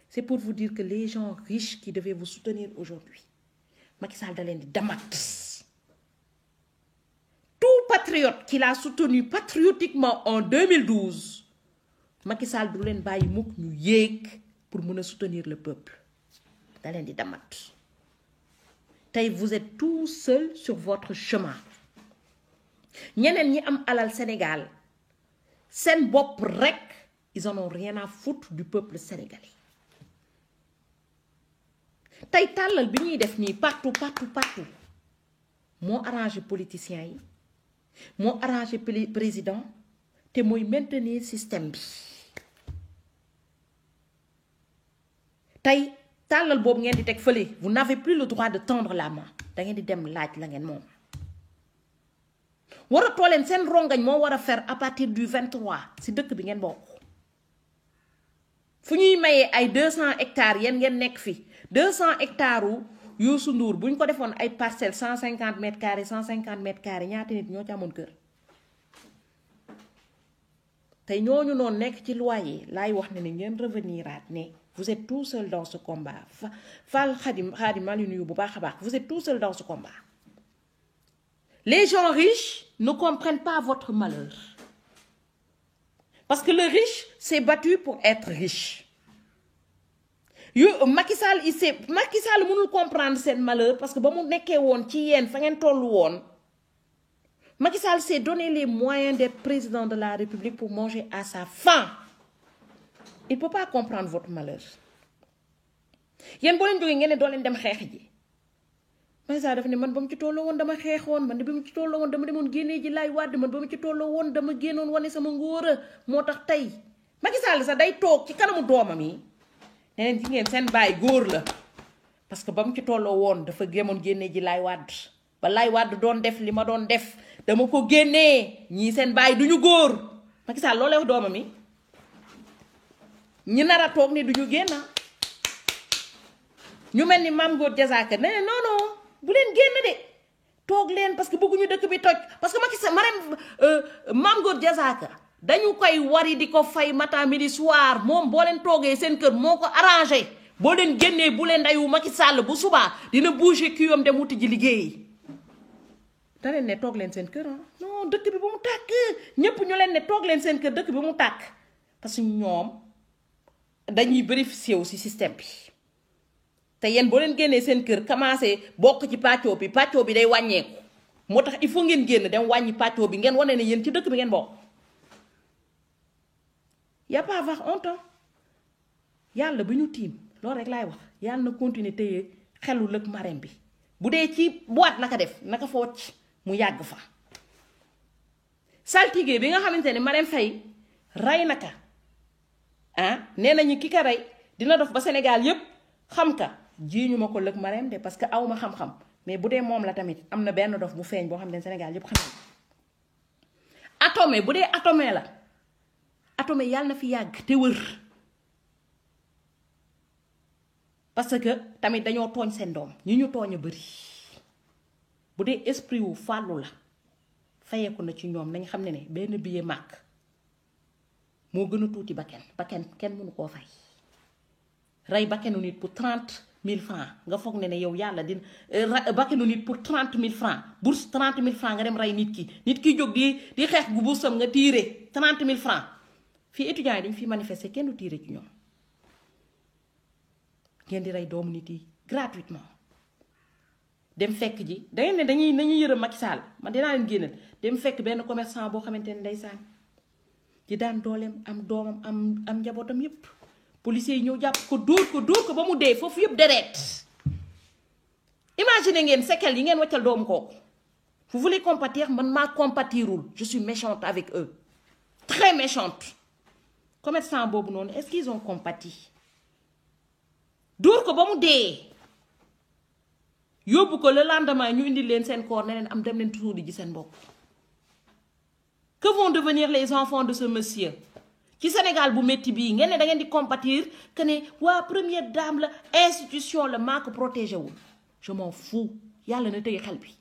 c'est pour vous dire que les gens riches qui devaient vous soutenir aujourd'hui, Macky Sall da len di damat. Tout patriote qui l'a soutenu patriotiquement en 2012, Macky Sall du len bayyi mukk ñu yéeg pour mëna soutenir le peuple. Da len di damat. Tay vous êtes tout seul sur votre chemin. Ñeneen ñi am alal Sénégal, sen bop rek, ils en ont rien à foutre du peuple sénégalais. Tay talal bi ñuy def ni partout. Mo arrangé politiciens yi, mo arrangé président, té moy maintenir système bi. Tay talal bobu ngeen di tek feulé, vous n'avez plus le droit de tendre la main. Da ngeen di dem laaj la ngeen mom. Wara tolen sen rongagne mo wara faire à partir du 23 ci dëkk bi ngeen bokk. Fu ñuy mayé ay 200 hectares yeen ngeen nek fi. 200 hectares u Youssou Ndour buñ ko defoon ay parcelles 150 mètres carrés, 150 mètres carrés, ñaata nit ñoo ci amoon kër. Tay ñooñu non nek ci loyer lay wax ne ngeen reveniraat ne vous êtes tout seul dans ce combat. Fal Khadim Malinu bu baax baax, vous êtes tout seul dans ce combat. Les gens riches ne comprennent pas votre malheur. Parce que le riche s'est battu pour être riche. Macky Sall mënul comprendre sen malheur parce que ba mu nekké won ci yeen fa ngeen tollu won. Macky Sall s'est donné les moyens d'être président de la République pour manger à sa faim. Il ne peut pas comprendre votre malheur. Yen bo len joge ngeen do len dem xex ji. Macky Sall dafa ne man bam ci tollo won dama xexone, man bam ci tollo won dama demone génné ji lay wad, man bam ci tollo won dama génnon woné sama ngóora motax tay. Macky Sall sa day tok ci kanamu domam yi. Neneen ci ngeen sen baay góor la. Parce que bam ci tollo won dafa gémon génné ji lay wad. Ba lay wad doon def li ma doon def, dama ko génné, ñi sen baay duñu góor. Macky Sall lolé wax domam yi. Ñi nara tok ni duñu génna. Ñu melni Mame Gor Diazaka né non bu len génn dé. Tok len parce que bëgguñu dëkk bi toj parce que Macky Sall Mame Gor Diazaka dañu koy wari di ko fay matin midi soir mom bo len togué sen kër moko arranger bo len génné bu len dayu Macky Sall bu suba dina bouger kiyom dem wuti ji liggéey. da leen ne toog leen seen kër non dëkk bi bu mu tàkk ñëpp ñu leen ne toog leen seen kër dëkk bi mu tàkk parce que ñoom dañuy bénéficier wu si système bi te yéen boo leen génnee seen kër commencé bokk ci pàccoo bi day wàññeeku moo tax il faut ngeen génn dem wàññi pàccoo bi ngeen wane ne yéen ci dëkk bi ngeen bokk y a pas avoir honte yàlla bi ñu tiim loolu rek laay wax yàlla na continuer téye xelu lëg Marème bi bu dee ci boîte naka def naka fa wocc mu yàgg fa saltige bi nga xamante ne Marème Faye rey naka nee nañu ki ka rey dina dof ba Sénégal yépp xam ka jiiñu ma ko lëg Marème de parce que awma xam-xam mais bu dee moom la tamit am na benn dof bu feeñ boo xam ne Sénégal yépp xam nañ Atomé bu dee Atomé la Atomé yàlla na fi yàgg te wër parce que tamit dañoo tooñ seen doom ñi ñu tooñ a bëri bu dee esprit wu fàllu la fayeeku na ci ñoom nañ xam ne benn billet màkk moo gën a tuuti bakken kenn mënu koo fay rey bakkenu nit pour 30 000 francs nga foog ne yow yàlla din bakkenu nit pour 30 000 francs bourse 30 000 francs nga dem rey nit ki jóg di xeex gu bursam nga tiire 30 000 francs fii étudiants yi dañ fi manifester kenn du tiire ci ñoom ngeen di rey doomu nit yi gratuitement dem fekk ji dangeen ne dañuy yërëm Macky Sall man dinaa leen génnal dem fekk benn commerçant boo xamante ne ndeysaan di daan dooleem am doomam am njabootam yépp policiers yi ñëw jàpp ko dóor ko ba mu dee foofu yépp deret imagine ngeen séquelles yi ngeen waccal doomu kooku vous voulez compatir man maa compatirul je suis méchante avec eux très méchante commerçant boobu noonu est-ce qu'ils ont compati dóor ko ba mu dee yóbbu ko le lendemain ñu indi leen seen koor ne leen am dem leen tuuti ji seen bopp que vont devenir les enfants de ce monsieur ci Sénégal bu métti bii ngeen ne da ngeen di compatir que ne waa première dame la institution la maa ko protégé wul je m'en fous yàlla na tey xel bi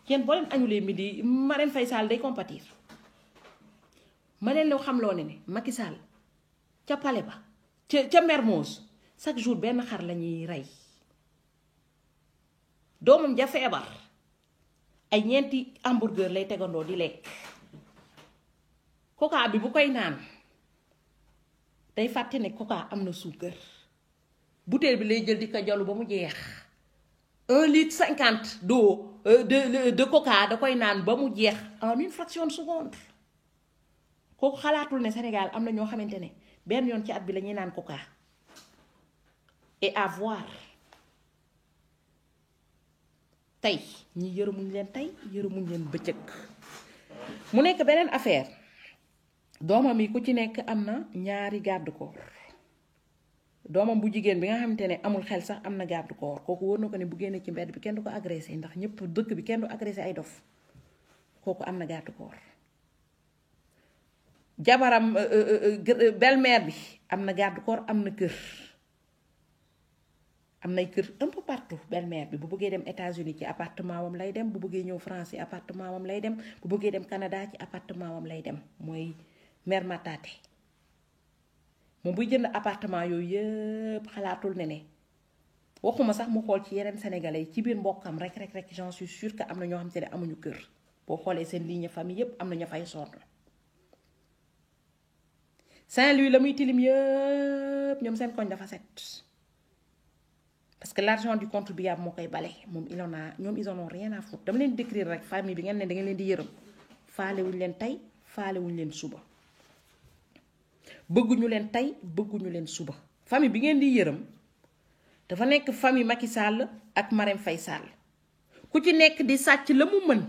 yéen boo leen añulee midi Marème Faye Sall day compatir ma leen loo xam loo ne Macky Sall ca palais ba ca Mermoz chaque jour benn xar la ñuy rey doomam ja feebar ay ñeenti hamburger lay tegandoo di lekk coca bi bu koy naan day fàtte ne coca am na suukar bouteille bi lay jël di ko jolu ba mu jeex 1,50 litre d'eau de coca da koy naan ba mu jeex en une fraction de seconde kooku xalaatul ne Sénégal am na ñoo xamante ne benn yoon ci at bi la ñuy naan coca et à voir tey ñi yërëmuñ leen tey yërëmuñ leen bëccëg mu nekk beneen affaire doomam yi ku ci nekk am na ñaari garde corps doomam bu jigéen bi nga xamante ne amul xel sax am na garde corps kooku wóor na ko ne bu génnee ci mbedd bi kenn du ko agressé ndax ñëpp dëkk bi kenn du agressé ay dof kooku am na garde corps jabaram belle-mère bi am na garde corps am na kër am nay kër un peu partout belle-mère bi bu bëggee dem États-Unis ci appartement wam lay dem bu bëggee ñëw France ci appartement wam lay dem bu bëggee dem Canada ci appartement wam lay dem mooy mère Matate moom buy jënd appartement yooyu yëpp xalaatul ne waxuma sax mu xool ci yeneen sénégalais ci biir mbokkam rek j'en suis sûre que am na ñoo xam te ne amuñu kër boo xoolee seen ligne famille yëpp am na ña fay sonn Saint-Louis la muy tilim yëpp ñoom seen koñ dafa set parce que l'argent du contribuable moo koy bale moom ñoom ils en ont rien à foutre dama leen décrire rek famille bi ngeen ne da ngeen leen di yërëm faalewuñu leen tey faalewuñu leen suba bëgguñu leen tey bëgguñu leen suba famille bi ngeen di yërëm dafa nekk famille Macky Sall ak Marème Faye Sall ku ci nekk di sàcc la mu mën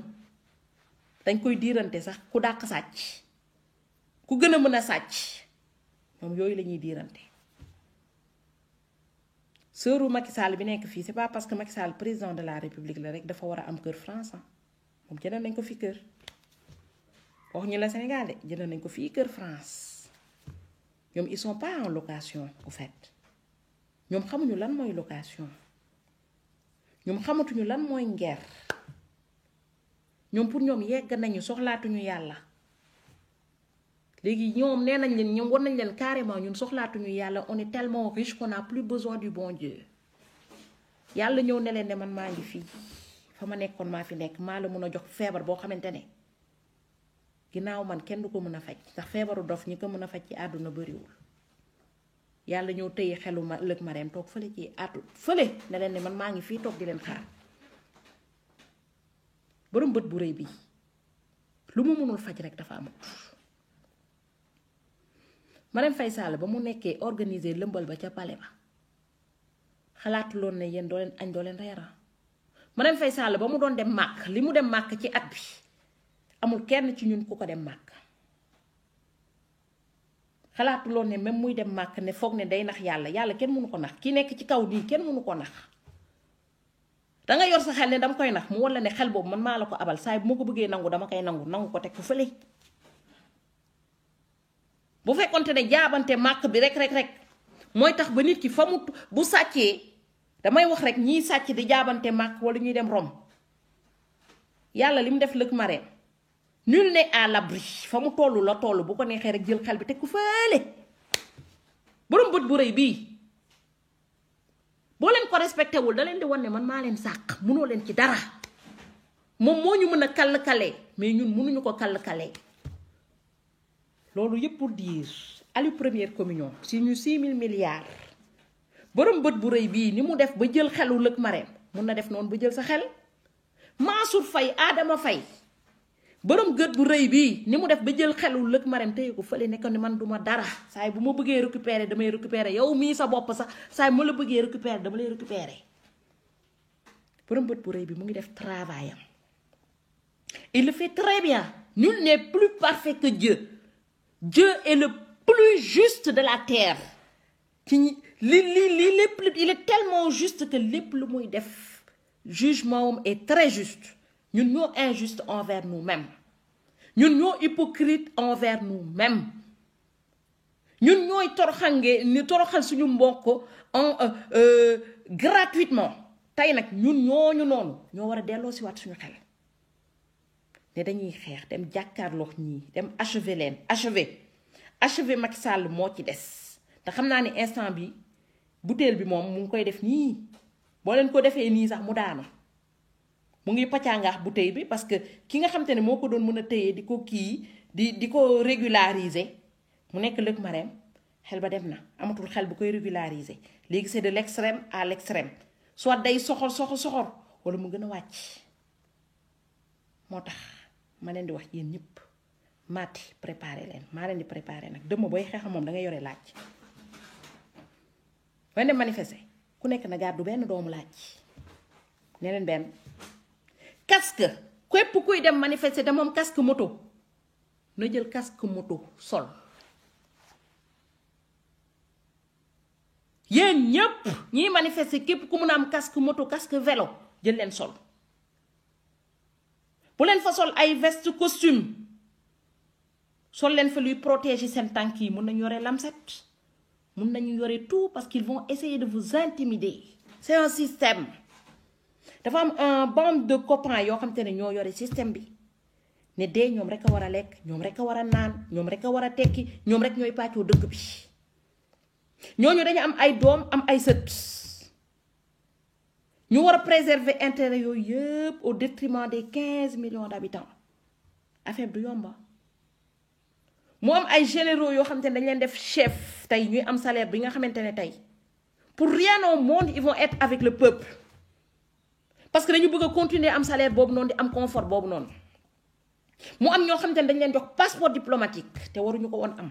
dañ koy diirante sax ku dàq sàcc ku gën a mën a sàcc moom yooyu la ñuy diirante sëru Macky Sall bi nekk fii c'est pas parce que Macky Sall président de la République la rek dafa war a am kër France moom jënd nañ ko fi kër wax ñu la Sénégal de jënd nañ ko fii kër France ñoom ils sont pas en location au fait ñoom xamuñu lan mooy location ñoom xamatuñu lan mooy ngeer ñoom pour ñoom yegg nañu soxlaatuñu yàlla léegi ñoom nee nañ leen ñoom war nañ leen carrément ñun soxlaatuñu yàlla on est tellement riche qu'on n'a plus besoin du bon Dieu yàlla ñëw ne leen ne man maa ngi fii fa ma nekkoon maa fi nekk maa la mun a jox feebar boo xamante ne ginnaaw man kenn du ko mën a faj ndax feebaru dof ñi ko mën a faj ci àdduna bariwul yàlla ñëw tëye xelu ma lëg ma reem toog fële ci àddu fële ne leen ne man maa ngi fii toog di leen xaar borom bët bu rëy bi lu mu mënul faj rek dafa amut Marème Faye Sall ba mu nekkee organiser lëmbal ba ca palais ba xalaatu loon ne yéen doo leen añ doo leen reera Marème Faye Sall ba mu doon dem màkk li mu dem màkk ci at bi amul kenn ci ñun ku ko dem màkk xalaatu loon ne même muy dem màkk ne foog ne day nax yàlla kenn mënu ko nax ki nekk ci kaw nii kenn mënu ko nax danga yor sa xel ne dama koy nax mu walla ne xel boobu man maa la ko abal saay bu ma ko bëggee nangu dama koy nangu ko teg ko fële bu fekkonte ne jaabante màkk bi rek mooy tax ba nit ki fa mu bu sàccee damay wax rek ñiy sàcc di jaabante màkk wala ñuy dem Rome yàlla li mu def lëg Marème nul n'est à l'abri fa mu tollu la tollu bu ko neexee rek jël xel bi teg ko fële borom bët bu rëy bii boo leen ko respecté wul da leen di wan ne man maa leen sàq munoo leen ci dara moom moo ñu mën a kall-kalee mais ñun mënuñu ko kall-kalee loolu yëpp pour dire alu première communion si ñu 6 000 milliards borom bët bu rëy bii ni mu def ba jël xelu lëg Marème mun na def noonu ba jël sa xel Mansour Faye Adama Faye borom gët bu rëy bii ni mu def ba jël xelu lëg Marème téye ko fële nekkoon ne man duma dara saay bu ma bëggee récupérer damay récupérer yow mii sa bopp sax saay ma la bëggee récupérer dama lay récupérer borom bët bu rëy bi mu ngi def travail am il le fait très bien nul n'est plus parfait que Dieu Dieu est le plus juste de la terre ci lépp il est tellement juste que lépp lu muy def jugement est très juste ñun ñoo injuste envers nous-mêmes ñun ñoo hypocrite envers nous-mêmes ñun ñooy toroxal suñu mbokk gratuitement tey nag ñun ñooñu noonu ñoo war a delloo si waat suñu xel ne dañuy xeex dem jàkkaarloo ñii dem achever Macky Sall moo ci des te xam naa ni instant bi butéel bi moom mu ngi koy def nii boo leen ko defee nii sax mu daanu mu ngi pàccaangaax bouteille bi parce que ki nga xam te ne moo ko doon mën a téye di ko kii di ko régulariser mu nekk lëg Marème xel ba dem na amatul xel bu koy régulariser léegi c'est de l'extrême à l'extrême soit day soxor wala mu gën a wàcc moo tax ma leen di wax yéen ñëpp maati préparé leen maa leen di préparé nag dëmm booy xeex moom da nga yore laaj booy dem manifester ku nekk na gàddu benn doomu laaj ne leen benn casque képp kuy dem manifester da moom casque moto na jël casque moto sol yéen ñëpp ñiy manifester képp ku mun a am casque moto casque vélo jël leen sol bu leen fa sol ay veste costume sol leen fa luy protéger seen tànk yi mun nañu yore lamset mun nañu yore tout parce qu'ils vont essayer de vous intimider c'est un système dafa am un bande de copains yoo xam te ne ñoo yore système bi ne dee ñoom rek a war a lekk ñoom rek a war a naan ñoom rek a war a tekki ñoom rek ñooy pàccoo dëkk bi ñooñu dañu am ay doom am ay sët ñu war a préserver intérêt yooyu yëpp au détriment des 15 millions d'habitants affaire du yomba mu am ay généraux yoo xamante ne dañ leen def chef tey ñuy am salaire bi nga xamante ne tey pour rien au monde ils vont être avec le peuple parce que dañu bëgg a continuer am salaire boobu noonu di am confort boobu noonu mu am ñoo xamante ne dañ leen jox passeport diplomatique te waruñu ko woon am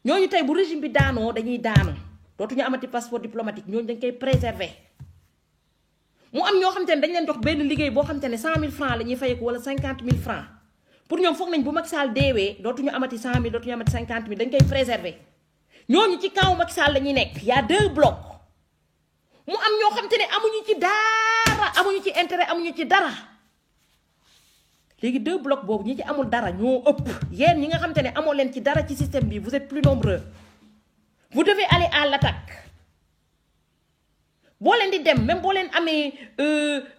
ñooñu tey bu régime bi daanoo dañuy daanu dootuñu amati passeport diplomatique ñooñu dañ koy préserver mu am ñoo xamante ne dañ leen jox benn liggéey boo xamante ne 100 000 francs la ñuy fayeeku wala 50 000 francs pour ñoom foog nañ bu Macky Sall deewee dootuñu amati 100 000 dootuñu amati 50 000 dañ koy préserver ñooñu ci kaw Macky Sall la ñuy nekk y a 2 blocs mu am ñoo xamante ne amuñu ci dara amuñu ci intérêt amuñu ci dara léegi 2 blocs boobu ñi ci amul dara ñoo ëpp yéen ñi nga xamante ne amoo leen ci dara ci système bi vous êtes plus nombreux vous devez aller à l'attaque boo leen di dem même boo leen amee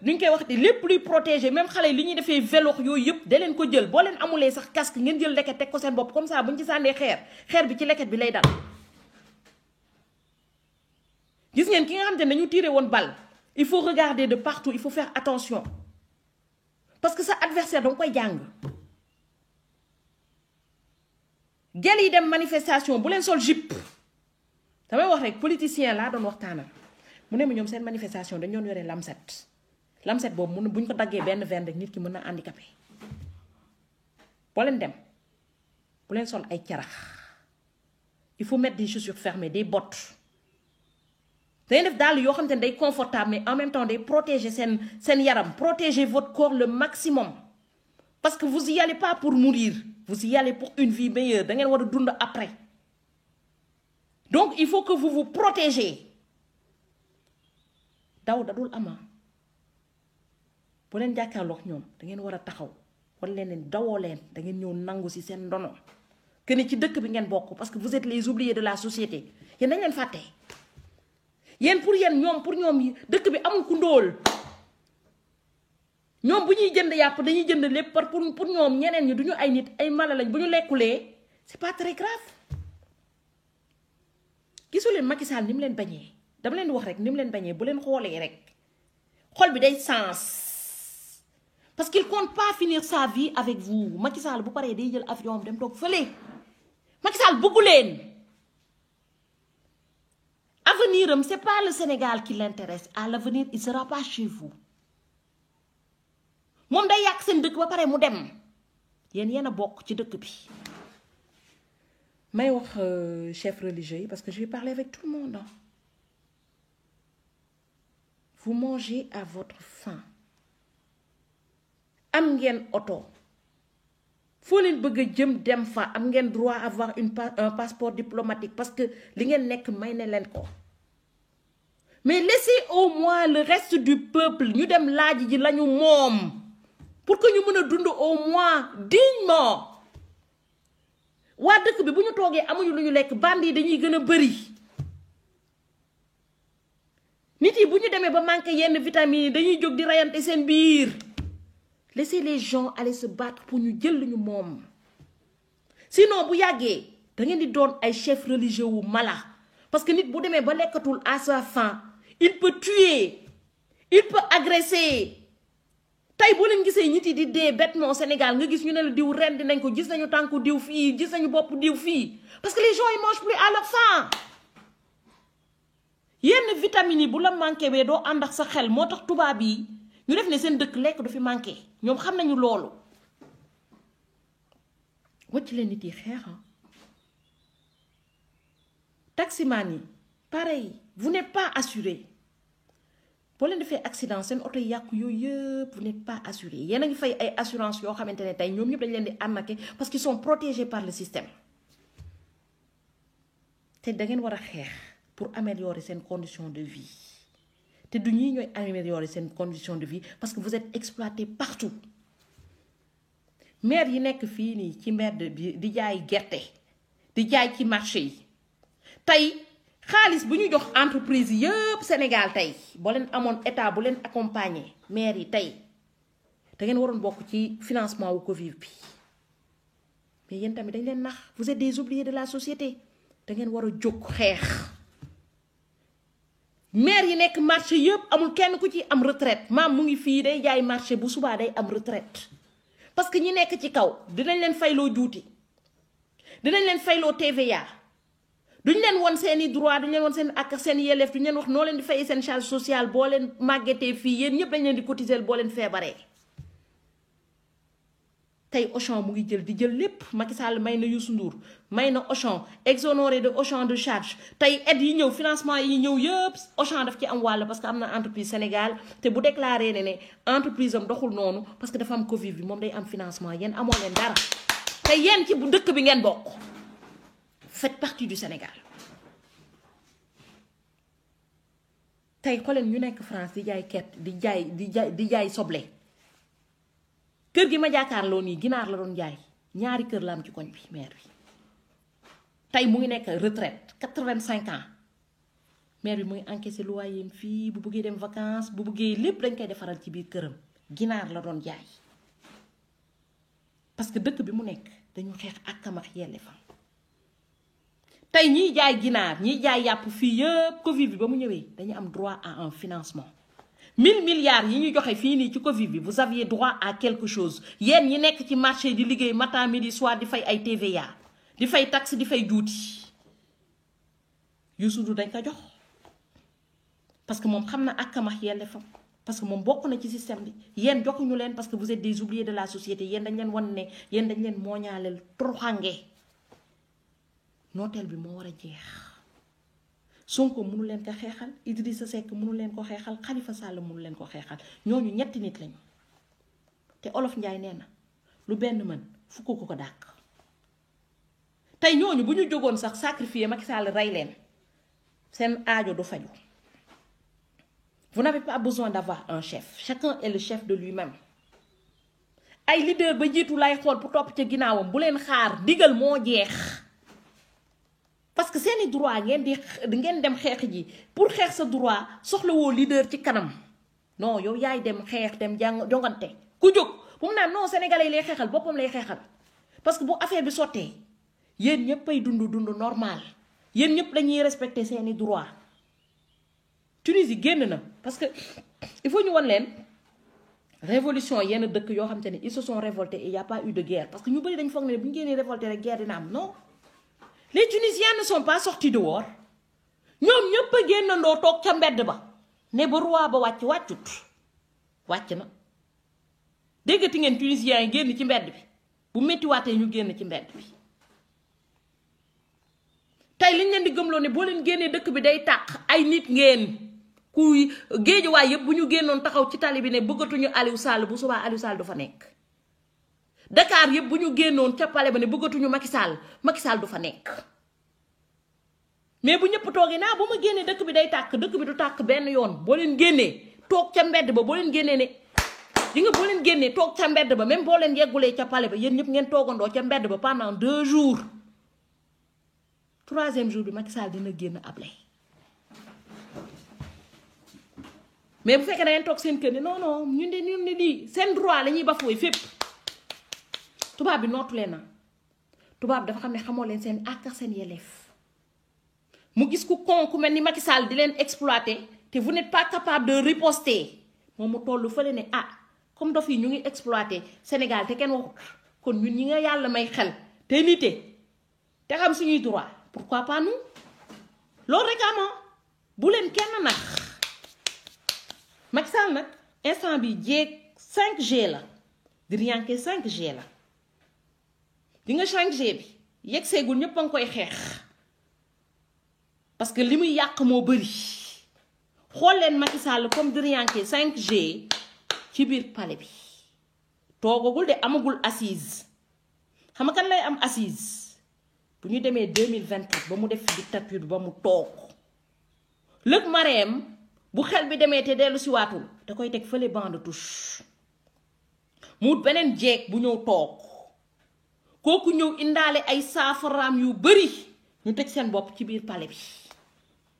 nu ñu koy wax di lépp luy protéger même xale yi li ñuy defee vélo yooyu yëpp da leen ko jël boo leen amulee sax casque ngeen jël leket teg ko seen bopp comme ça bu ñu ci sànnee xeer bi ci leket bi lay dal. gis ngeen ki nga xam te ne dañu tiré woon bal il faut regarder de partout, il faut faire attention parce que sa adversaire danga koy jàng. gel yi dem manifestation bu leen sol jupe damay wax rek politicien laa doon waxtaanal mu ne ma ñoom seen manifestation dañu doon yore lamset boobu mun buñ ko daggee benn veine rek nit ki mën na handicapé. boo leen dem bu leen sol ay carax il faut mettre des chaussures fermées des bottes day def dàll yoo xam te ne day confortable mais en même temps day protéger seen yaram protéger votre corps le maximum parce que vous y allez pas pour mourir vous y allez pour une vie meilleure da ngeen war a dund après donc il faut que vous vous protégez daw da dul ama bu leen jàkkaarloog ñoom da ngeen war a taxaw wala leen dawoo leen da ngeen ñëw nangu ci seen ndono que ne ci dëkk bi ngeen bokk parce que vous êtes les oubliés de la société yéen dañ leen fàtte yéen pour ñoom dëkk bi amul ku ndóol ñoom bu ñuy jënd yàpp dañuy jënd lépp pour ñoom ñeneen ñi duñu ay nit ay mala lañ bu ñu lekkulee c'est pas très grave. gisu leen Macky Sall ni mu leen bañee dama leen wax rek ni mu leen bañee bu leen xoolee rek xol bi day sens parce qu'il compte pas finir sa vie avec vous. Macky Sall bu paree day jël avion am dem toog fële Macky Sall bëggu leen. Avenir am c'est pas le Sénégal qui l'intéresse à l'avenir il sera pas chez vous moom day yàq seen dëkk ba pare mu dem yéen a bokk ci dëkk bi. may wax chef religieux yi parce que je vais parler avec tout le monde. Vous mangez à votre faim. am ngeen oto foo leen bëgg a jëm dem fa am ngeen droit avoir un passeport diplomatique parce que li ngeen nekk may ne leen ko mais laissez au moins le reste du peuple ñu dem laaj ji lañu moom pour que ñu mën a dund au moins dignement. waa dëkk bi bu ñu toogee amuñu lu ñu lekk bandi yi dañuy gën a bëri nit yi bu ñu demee ba manqué yenn vitamines yi dañuy jóg di rayante seen biir. Laissez les gens aller se battre pour ñu jël lu ñu moom sinon bu yàggee da ngeen di doon ay chef religieux wu mala parce que nit bu demee ba lekkatul à sa faim il peut tuer il peut agresser. tey boo leen gisee nit yi di dee bêtement Sénégal nga gis ñu ne la diw ren dinañ ko gis nañu tànku diw fii gis nañu bopp diw fii parce que les gens ils mangent plus à leur faim. yenn vitamines yi bu la manqué bee doo ànd ak sa xel moo tax tubaab yi ñu def ne seen dëkk lekk du fi manqué ñoom xam nañu loolu. wacc leen nit yi xeex taximan yi pareil vous n'êtes pas assuré boo leen defee accident seen oto yi yàqu yooyu yëpp vous n'êtes pas assuré yéen a ngi fay ay assurance yoo xamante ne tey ñoom ñëpp dañ leen di arnaquer parce qu'ils sont protégés par le système te da ngeen war a xeex pour améliorer seen condition de vie. te du ñii ñooy améliorer seen condition de vie parce que vous êtes exploité partout maire yi nekk fii nii ci mbedd bi di jaay gerte di jaay ci marché yi tey xaalis bu ñu jox entreprise yi yëpp Sénégal tey boo leen amoon état bu leen accompagner maire yi tey da ngeen waroon bokk ci financement wu Covid bi mais yéen tamit dañ leen nax vous êtes des oubliés de la société da ngeen war a jóg xeex. maire yi nekk marché yëpp amul kenn ku ci am retraite maam mu ngi fii day jaay marché bu subaa day am retraite parce que ñi nekk ci kaw dinañ leen fayloo juuti dinañ leen fayloo TVA duñ leen won seeni droit duñ leen won seen ak seen yelleef duñ leen wax noo leen di fayee seen charge sociale boo leen màggetee fii yéen ñëpp dañ leen di cotiser boo leen feebaree. tey Auchan mu ngi jël di jël lépp Macky Sall may na Youssou Ndour may na Auchan exonéré de Auchan de charge tey aide yi ñëw financement yi ñëw yëpp Auchan daf ci am wàll parce que am na entreprise Sénégal te bu déclaré ne entreprise am doxul noonu parce que dafa am Covid bi moom day am financement yéen amoo leen dara te yéen ci bu dëkk bi ngeen bokk faites partie du Sénégal. tey xooleen ñu nekk France di jaay ket di jaay soble. kër gi ma jàkkaarloo nii ginaar la doon jaay ñaari kër la am ci koñ bi maire bi tey mu ngi nekk retraite 85 ans maire bi mu ngi encaissé loyer fii bu bëggee dem vacances bu bëggee lépp dañ koy defaral ci biir këram ginaar la doon jaay parce que dëkk bi mu nekk dañu xeex ak kam ak yelleefam tey ñiy jaay ginaar ñiy jaay yàpp fii yëpp Covid bi ba mu ñëwee dañu am droit à un financement 1000 milliards yi ñu joxe fii nii ci Covid bi vous aviez droit à quelque chose yéen ñi nekk ci marché di liggéey matin midi soir di fay ay TVA di fay taxe di fay juuti Youssou Ndour dañ ko jox parce que moom xam na ak kamax yelleefam parce que moom bokk na ci système bi yéen joxuñu leen parce que vous êtes des oubliés de la société yéen dañ leen wan ne yéen dañ leen mooñaaleel toroxange nooteel bi moo war a jeex Sonko mënu leen ko xeexal Idrissa Seck mënu leen ko xeexal Khalifa Sall mënu leen ko xeexal ñooñu ñetti nit lañu te Olof Njaay nee na lu benn mën fukk ko dàq tey ñooñu bu ñu jógoon sax sacrifier Macky Sall rey leen seen aajo du faju. Vous n'avez pas besoin d'avoir un chef. Chacun est le chef de lui-même. Ay leader ba jiitu lay xool pour topp ca ginnaawam bu leen xaar digal moo jeex parce que seeni droit ngeen dem xeex ji pour xeex sa droit soxlawoo leader ci kanam non yow yaay dem xeex dem jongante ku jóg bu mu naan non sénégalais yi lay xeexal boppam lay xeexal parce que bu affaire bi sottee yéen ñëpp ay dund normal yéen ñëpp dañuy respecter seeni droit Tunisie génn na parce que il faut ñu won leen révolution yenn dëkk yoo xam te ne ils se sont révoltés et il y a pas eu de guerre parce que ñu bëri dañ foog ne bu ñu génnee révolté rek guerre dina am non les Tunisiens ne sont pas sortis dehors ñoom ñëpp a génnandoo toog ca mbedd ba ne ba roi ba wàcc na déggati ngeen Tunisiens yi génn ci mbedd bi bu méttiwaatee ñu génn ci mbedd bi tey liñ leen di gëmloo ne boo leen génnee dëkk bi day tàq ay nit ngeen kuy géejuwaay yëpp bu ñu génnoon taxaw ci tali bi ne bëggatuñu Aliou Sall bu subaa Aliou Sall du fa nekk Dakar yëpp bu ñu génnoon ca palais ba ne bëggatuñu Macky Sall du fa nekk mais bu ñëpp toogee naa bu ma génnee dëkk bi day tàkk dëkk bi du tàkk benn yoon boo leen génnee toog ca mbedd ba boo leen génnee ne di nga boo leen génnee toog ca mbedd ba même boo leen yeggulee ca palais ba yéen ñëpp ngeen toogandoo ca mbedd ba pendant 2 jours 3e jour bi Macky Sall dina génn ablay mais bu fekkee da ngeen toog seen kër ni non ñun de lii seen droit la ñuy bafoué fépp tubaab bi nootu leen na tubaab dafa xam ne xamoo leen seen àq ak seen yelleef mu gis ku con ku mel ni Macky Sall di leen exploiter te vous n'êtes pas capable de riposter moom mu tollu fële ne comme dof yi ñu ngi exploiter Sénégal te kenn waxut kon ñun ñi nga yàlla may xel te nite te xam suñuy droit pourquoi pas nous loolu rek bu leen kenn nax Macky Sall nag instant bi jeeg 5G la Diriyanke 5G la di nga 5G bi yegg seegul ñëpp a ngi koy xeex parce que li muy yàq moo bëri xool leen Macky Sall comme Diriyanke 5G ci biir palais bi toogagul de amagul assise xam nga kan lay am assise bu ñu demee 2024 ba mu def dictature ba mu toog lëg mareem bu xel bi demee te dellu si waatul da koy teg fële banc de touche mu beneen jeeg bu ñëw toog kooku ñëw indaale ay saafaraam yu bari ñu tëj seen bopp ci biir palais bi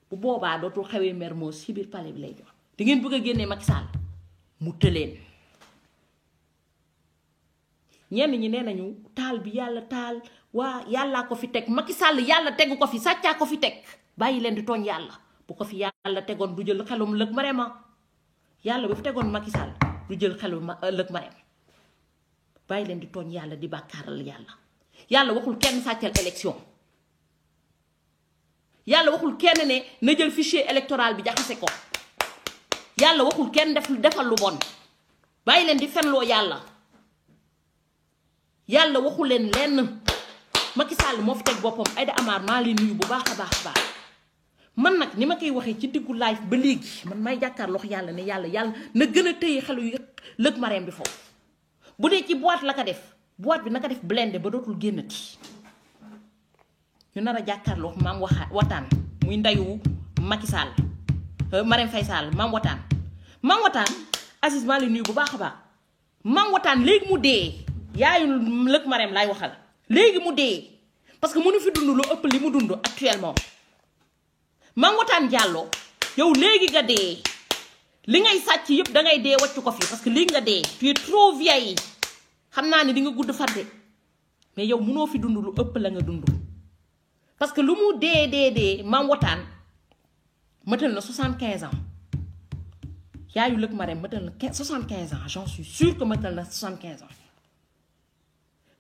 bu boobaa dootul xewee Mermoz ci biir palais bi lay jox di ngeen bëgg a génnee Macky Sall mu tëleen ñenn ñi nee nañu taal bi yàlla taal waa yàllaa ko fi teg Macky Sall yàlla tegu ko fi sàccaa ko fi teg bàyyi leen di tooñ yàlla bu ko fi yàlla tegoon du jël xelum lëg Marème yàlla bu fi tegoon Macky Sall du jël xelum lëg Marème bàyyi leen di tooñ yàlla di bàkkaaral yàlla waxul kenn sàccal élection yàlla waxul kenn ne na jël fichier électoral bi jaxase ko yàlla waxul kenn defal lu bon bàyyi leen di fenloo yàlla waxul leen lenn Macky Sall moo fi teg boppam Aïda Amar maa leen nuyu bu baax a baax man nag ni ma koy waxee ci diggu live ba léegi man may jàkkaarloo yàlla ne yàlla na gën a téye xelu yu lëg Marème bi foofu bu dee ci boîte la ko def boîte bi naka def blindé ba dootul génnati ñu nar a jàkkaarloo maam wataan muy ndayu Macky Sall Marème Faye Sall maam wataan Aziz maa leen nuyu bu baax a baax maam wataan léegi mu dee yaayu lëg Marème laay waxal léegi mu dee parce que mënu fi dund lu ëpp li mu dund actuellement Mame Watane Diallo yow léegi nga dee li ngay sàcc yëpp da ngay dee wàccu ko fi parce que léegi nga dee tu es trop vieille xam naa ne di nga gudd fàtte mais yow mënoo fi dund lu ëpp la nga dund parce que lu mu dee Mame Watane matal na 75 ans yaayu Lëg Marème matal na 75 ans j'en suis sûre que matal na 75 ans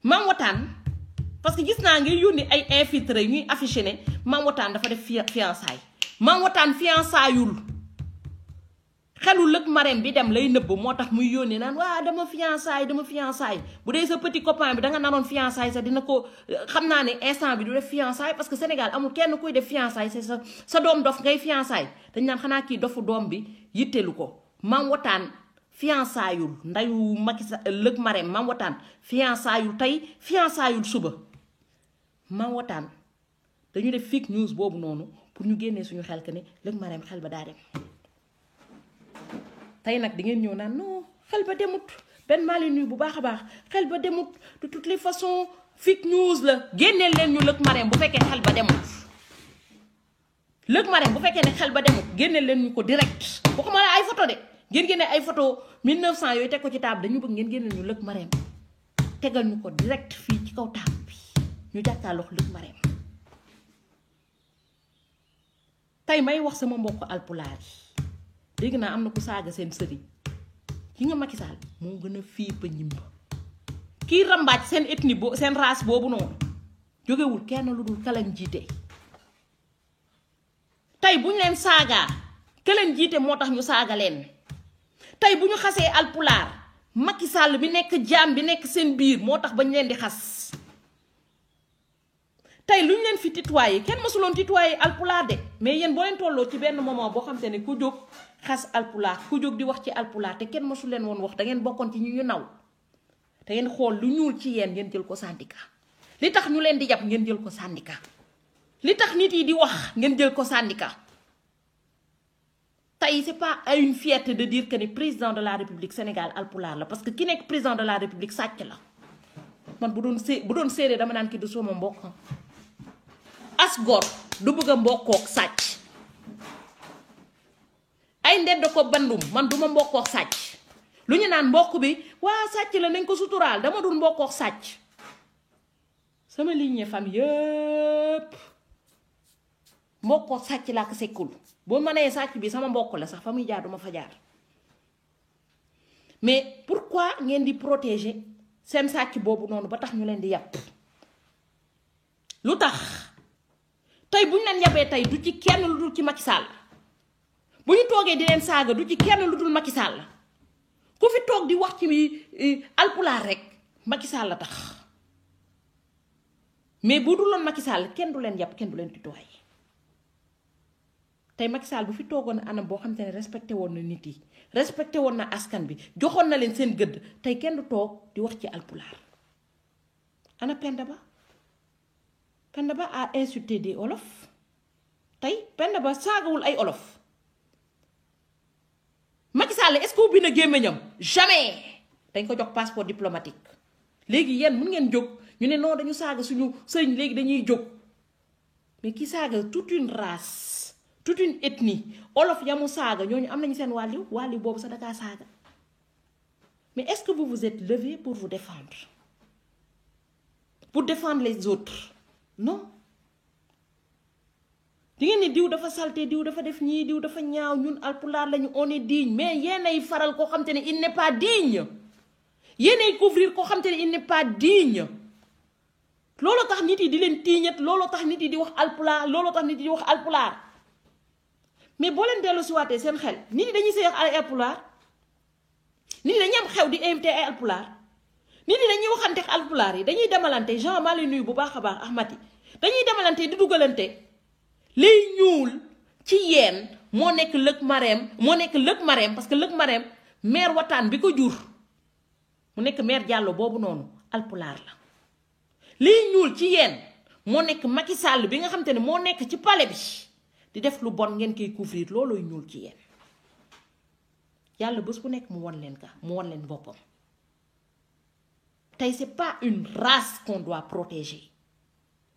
Mame Watane parce que gis naa ngi yónni ay infiltré ñuy affiché ne Mame Watane dafa def fiançailles Mame Watane fiançailles xelu Lëg Marème bi dem lay nëbb moo tax muy yónnee naan waa dama fiançailles bu dee sa petit copain bi da nga naroon fiançailles sax dina ko xam naa ne instant bi du def fiançailles parce que Sénégal amul kenn kuy def fiançailles c'est sa doom dof ngay fiançailles dañ naan xanaa kii dofu doom bi yittelu ko Mame Watane fiançailles ndayu Macky Lëg Marème Mame Watane fiançailles tey fiançailles suba Mame Watane dañu def fake news boobu noonu pour ñu génnee suñu xel que ne Lëg Marème xel ba daa dem tey nag di ngeen ñëw naan non xel ba demut benn maa leen nuyu bu baax a baax xel ba demut de toutes les façons fake news la génneel leen ñu Lëg Marème bu fekkee xel ba demut Lëg Marème bu fekkee ne xel ba demut génneel leen ñu ko direct waxuma la ay photo de ngeen génne ay photo 1900 yooyu teg ko ci table dañu bëgg ngeen génneel ñu Lëg Marème tegal ñu ko direct fii ci kaw table bi ñu jàkkaarloo Lëg Marème tey may wax sama mbokk alpulaar yi dégg naa am na ku saaga seen sëriñ ki nga Macky Sall moo gën a fiir ba ñimba kii rambaaj seen ethnie seen race boobu noonu jógewul kenn lu dul kaleen jiite tey bu ñu leen saagaa kaleen jiite moo tax ñu saaga leen tey bu ñu xasee alpulaar Macky Sall bi nekk jaam bi nekk seen biir moo tax bañ leen di xas tey lu ñu leen fi tutoyé kenn mësuloon tutoyé alpulaar de mais yéen boo leen tolloo ci benn moment boo xam te ne ku jóg xas alpulaar ku jóg di wax ci alpulaar te kenn mësu leen woon wax da ngeen bokkoon ci ñu naw te ngeen xool lu ñuul ci yéen ngeen jël ko syndicat li tax ñu leen di jàpp ngeen jël ko syndicat li tax nit yi di wax ngeen jël ko syndicat tey c'est pas une fierté de dire que ni président de la République Sénégal alpulaar la parce que ki nekk président de la République sàcc la man bu doon séeréer dama naan ki du sama mbokk as gor du bëgg a mbokkook sàcc ay ndedd ko bandum man duma mbokkook sàcc lu ñu naan mbokk bi waa sàcc la nañ ko suturaal dama dul mbokkook sàcc sama lignée famille yëpp mbokkook sàcc laa ko sekkul boo ma nee sàcc bi sama mbokk la sax fa muy jaar duma fa jaar mais pourquoi ngeen di protéger seen sàcc boobu noonu ba tax ñu leen di yàpp lu tax tey bu ñu leen yabee tey du ci kenn lu dul ci Macky Sall bu ñu toogee di leen saaga du ci kenn lu dul Macky Sall ku fi toog di wax ci alpulaar rek Macky Sall la tax mais bu duloon Macky Sall kenn du leen yab kenn du leen tutoyer tey Macky Sall bu fi toogoon anam boo xam te ne respecté woon na nit yi respecté woon na askan bi joxoon na leen seen gëdd tey kenn du toog di wax ci alpulaar ana Penda Ba a insulté des olof tey Penda Ba saagawul ay olof Macky Sall est-ce que ubbi na gémmiñam jamais dañ ko jox passeport diplomatique léegi yéen mun ngeen jóg ñu ne non dañu saaga suñu sëriñ léegi dañuy jóg mais ki saaga toute une race toute une ethnie olof yamu saaga ñooñu am nañu seen wàlliw boobu sax dakaa saaga mais est-ce que vous vous êtes levé pour vous défendre les autres non di ngeen ni diw dafa salté diw dafa def ñii diw dafa ñaaw ñun alpulaar lañu on est digne mais yéenay faral koo xam te ne il n'est pas digne yéenay couvrir koo xam te ne il n'est pas digne looloo tax nit yi di leen tiiñat looloo tax nit yi di wax alpulaar looloo tax nit yi di wax alpulaar mais boo leen dellu si waatee seen xel nit yi dañuy sëy wax ay alpulaar nit yi dañuy am xew di invité ay alpulaar nit yi dañuy waxante ak alpulaar yi dañuy demalante Jean maa lay nuyu bu baax a baax Ahmati dañuy demalante di dugalante liy ñuul ci yéen moo nekk Lëg Marème parce que Lëg Marème maire Watane bi ko jur mu nekk maire Diallo boobu noonu alpulaar la liy ñuul ci yéen moo nekk Macky Sall bi nga xam te ne moo nekk ci palais bi di def lu bon ngeen koy couvrir loolooy ñuul ci yéen yàlla bés bu nekk mu won leen boppam tey c'est pas une race qu'on doit protéger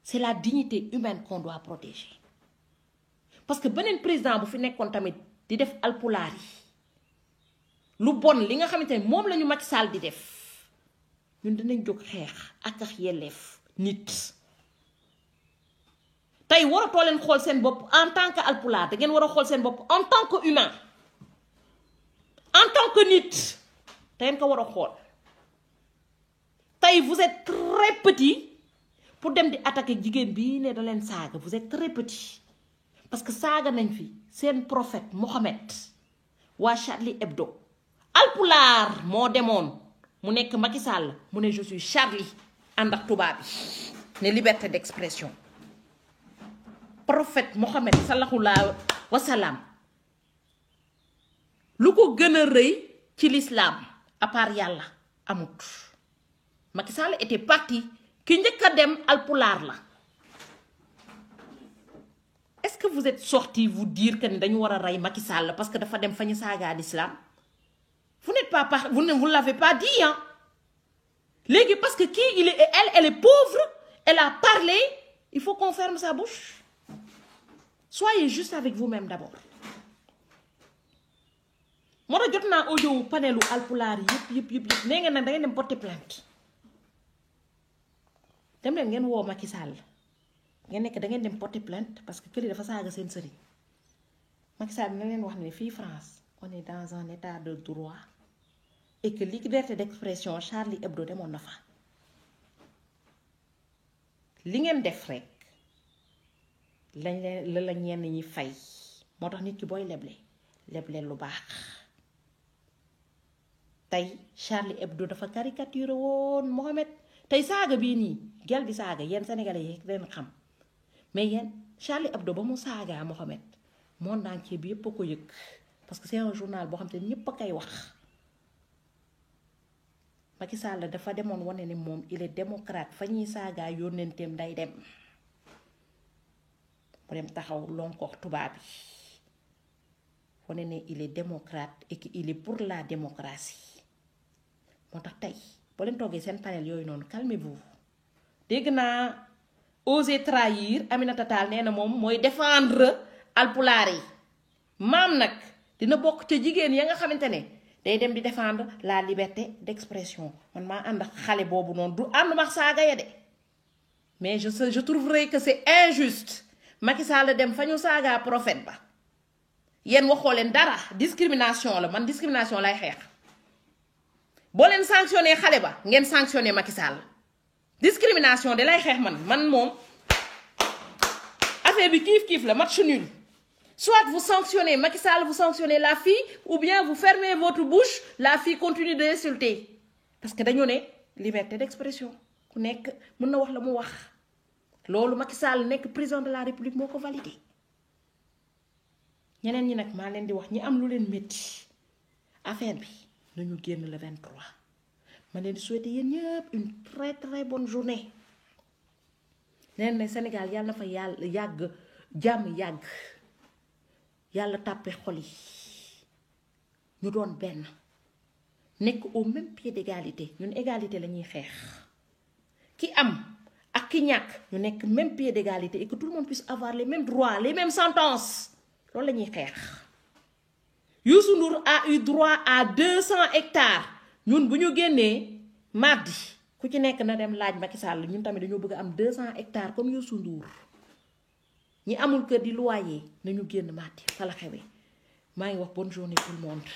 c'est la dignité humaine qu'on doit protéger parce que beneen président bu fi nekkoon tamit di def alpulaar yi lu bon li nga xamante ne moom la ñu Macky Sall di def ñun dinañ jóg xeex ak yelleef nit tey waratoo leen xool seen bopp en tant que alpulaar da ngeen war a xool seen bopp en tant que humain en tant que nit te ngeen ko war a xool tey vous êtes très petit pour dem di attaquer jigéen bii ne da leen saaga vous êtes très petit parce que saaga nañ fi seen prophète Mohamed waa Charlie Hebdo alpulaar moo demoon mu nekk Macky Sall mu ne je suis Charlie ànd ak tubaab bi ne liberté d'expression prophète Mohamed sallallahu wa salaam lu ko gën a rëy ci l'islam à part yàlla amut Macky Sall était parti ki njëkk a dem alpulaar la est-ce que vous êtes sorti vous dire que ni dañu war a rey Macky Sall parce que dafa dem fa ñu saaga l'islam vous n'êtes pas vous l'avez pas dit hein léegi parce que kii il est elle est pauvre elle a parlé il faut qu'on ferme sa bouche soyez juste avec vous-même d'abord moo tax jot naa audio panelu alpulaar yëpp nee ngeen nag da ngeen dem porter plainte dem leen ngeen woo Macky Sall ngeen nekk da ngeen dem porter plainte parce que këri dafa saaga seen sëriñ Macky Sall na leen wax ne fii France on est dans un état de droit et que liberté d'expression Charlie Hebdo demoon na fa li ngeen def rek lañ leen la ñenn ñi fay moo tax nit ki booy leble lu baax tey Charlie Hebdo dafa caricature woon Mohamed tey saaga bii nii gel di saaga yéen sénégalais yi leen xam mais yéen Charlie Hebdo ba mu saagaa Mohamed monde entier bi yëpp a ko yëg parce que c'est un journal boo xam te ñëpp a koy wax Macky Sall dafa demoon wane ni moom il est démocrate fa ñuy saagaa yónnenteem day dem mu dem taxaw lonkoor tubaab bi wane ne il est démocrate et que il est pour la démocratie moo tax tey boo leen toogee seen panel yooyu noonu calmez-vous dégg naa oser trahir Aminata Tall nee na moom mooy défendre alpulaar yi maam nag dina bokk ca jigéen ya nga xamante ne day dem di défendre la liberté d'expression man maa ànd ak xale boobu noonu du ànduma ak saaga ya de mais je trouverai que c'est injuste Macky Sall dem fa ñu saaga prophète ba yéen waxoo leen dara discrimination la man discrimination lay xeex boo leen sanctionné xale ba ngeen sanctionné Macky Sall discrimination de lay xeex man moom affaire bi kiif la match nul soit vous sanctionnez Macky Sall vous sanctionnez la fille ou bien vous fermez votre bouche la fille continue de insulter parce que dañoo ne liberté d'expression ku nekk mën na wax la mu wax loolu Macky Sall nekk président de la République moo ko validé ñeneen ñi nag maa leen di wax ñi am lu leen métti affaire bi nañu génn le 23 ma leen di souhaiter yéen ñëpp une très très bonne journée leen ne Sénégal yàlla na fa yàlla yàgg jàmm yàgg yàlla tàppe xol yi ñu doon benn nekk au même pied d'égalité ñun égalité la ñuy xeex ki am ak ki ñàkk ñu nekk même pied d'égalité et que tout le monde puisse avoir les mêmes droits les mêmes sentences loolu la ñuy xeex Youssou Ndour a eu droit à 200 hectares ñun bu ñu génnee mardi ku ci nekk na dem laaj Macky Sall ñun tamit dañoo bëgg am 200 hectares comme Youssou Ndour ñi amul kër di loyer nañu génn mardi fa la xewee maa ngi wax bonne journée tout le monde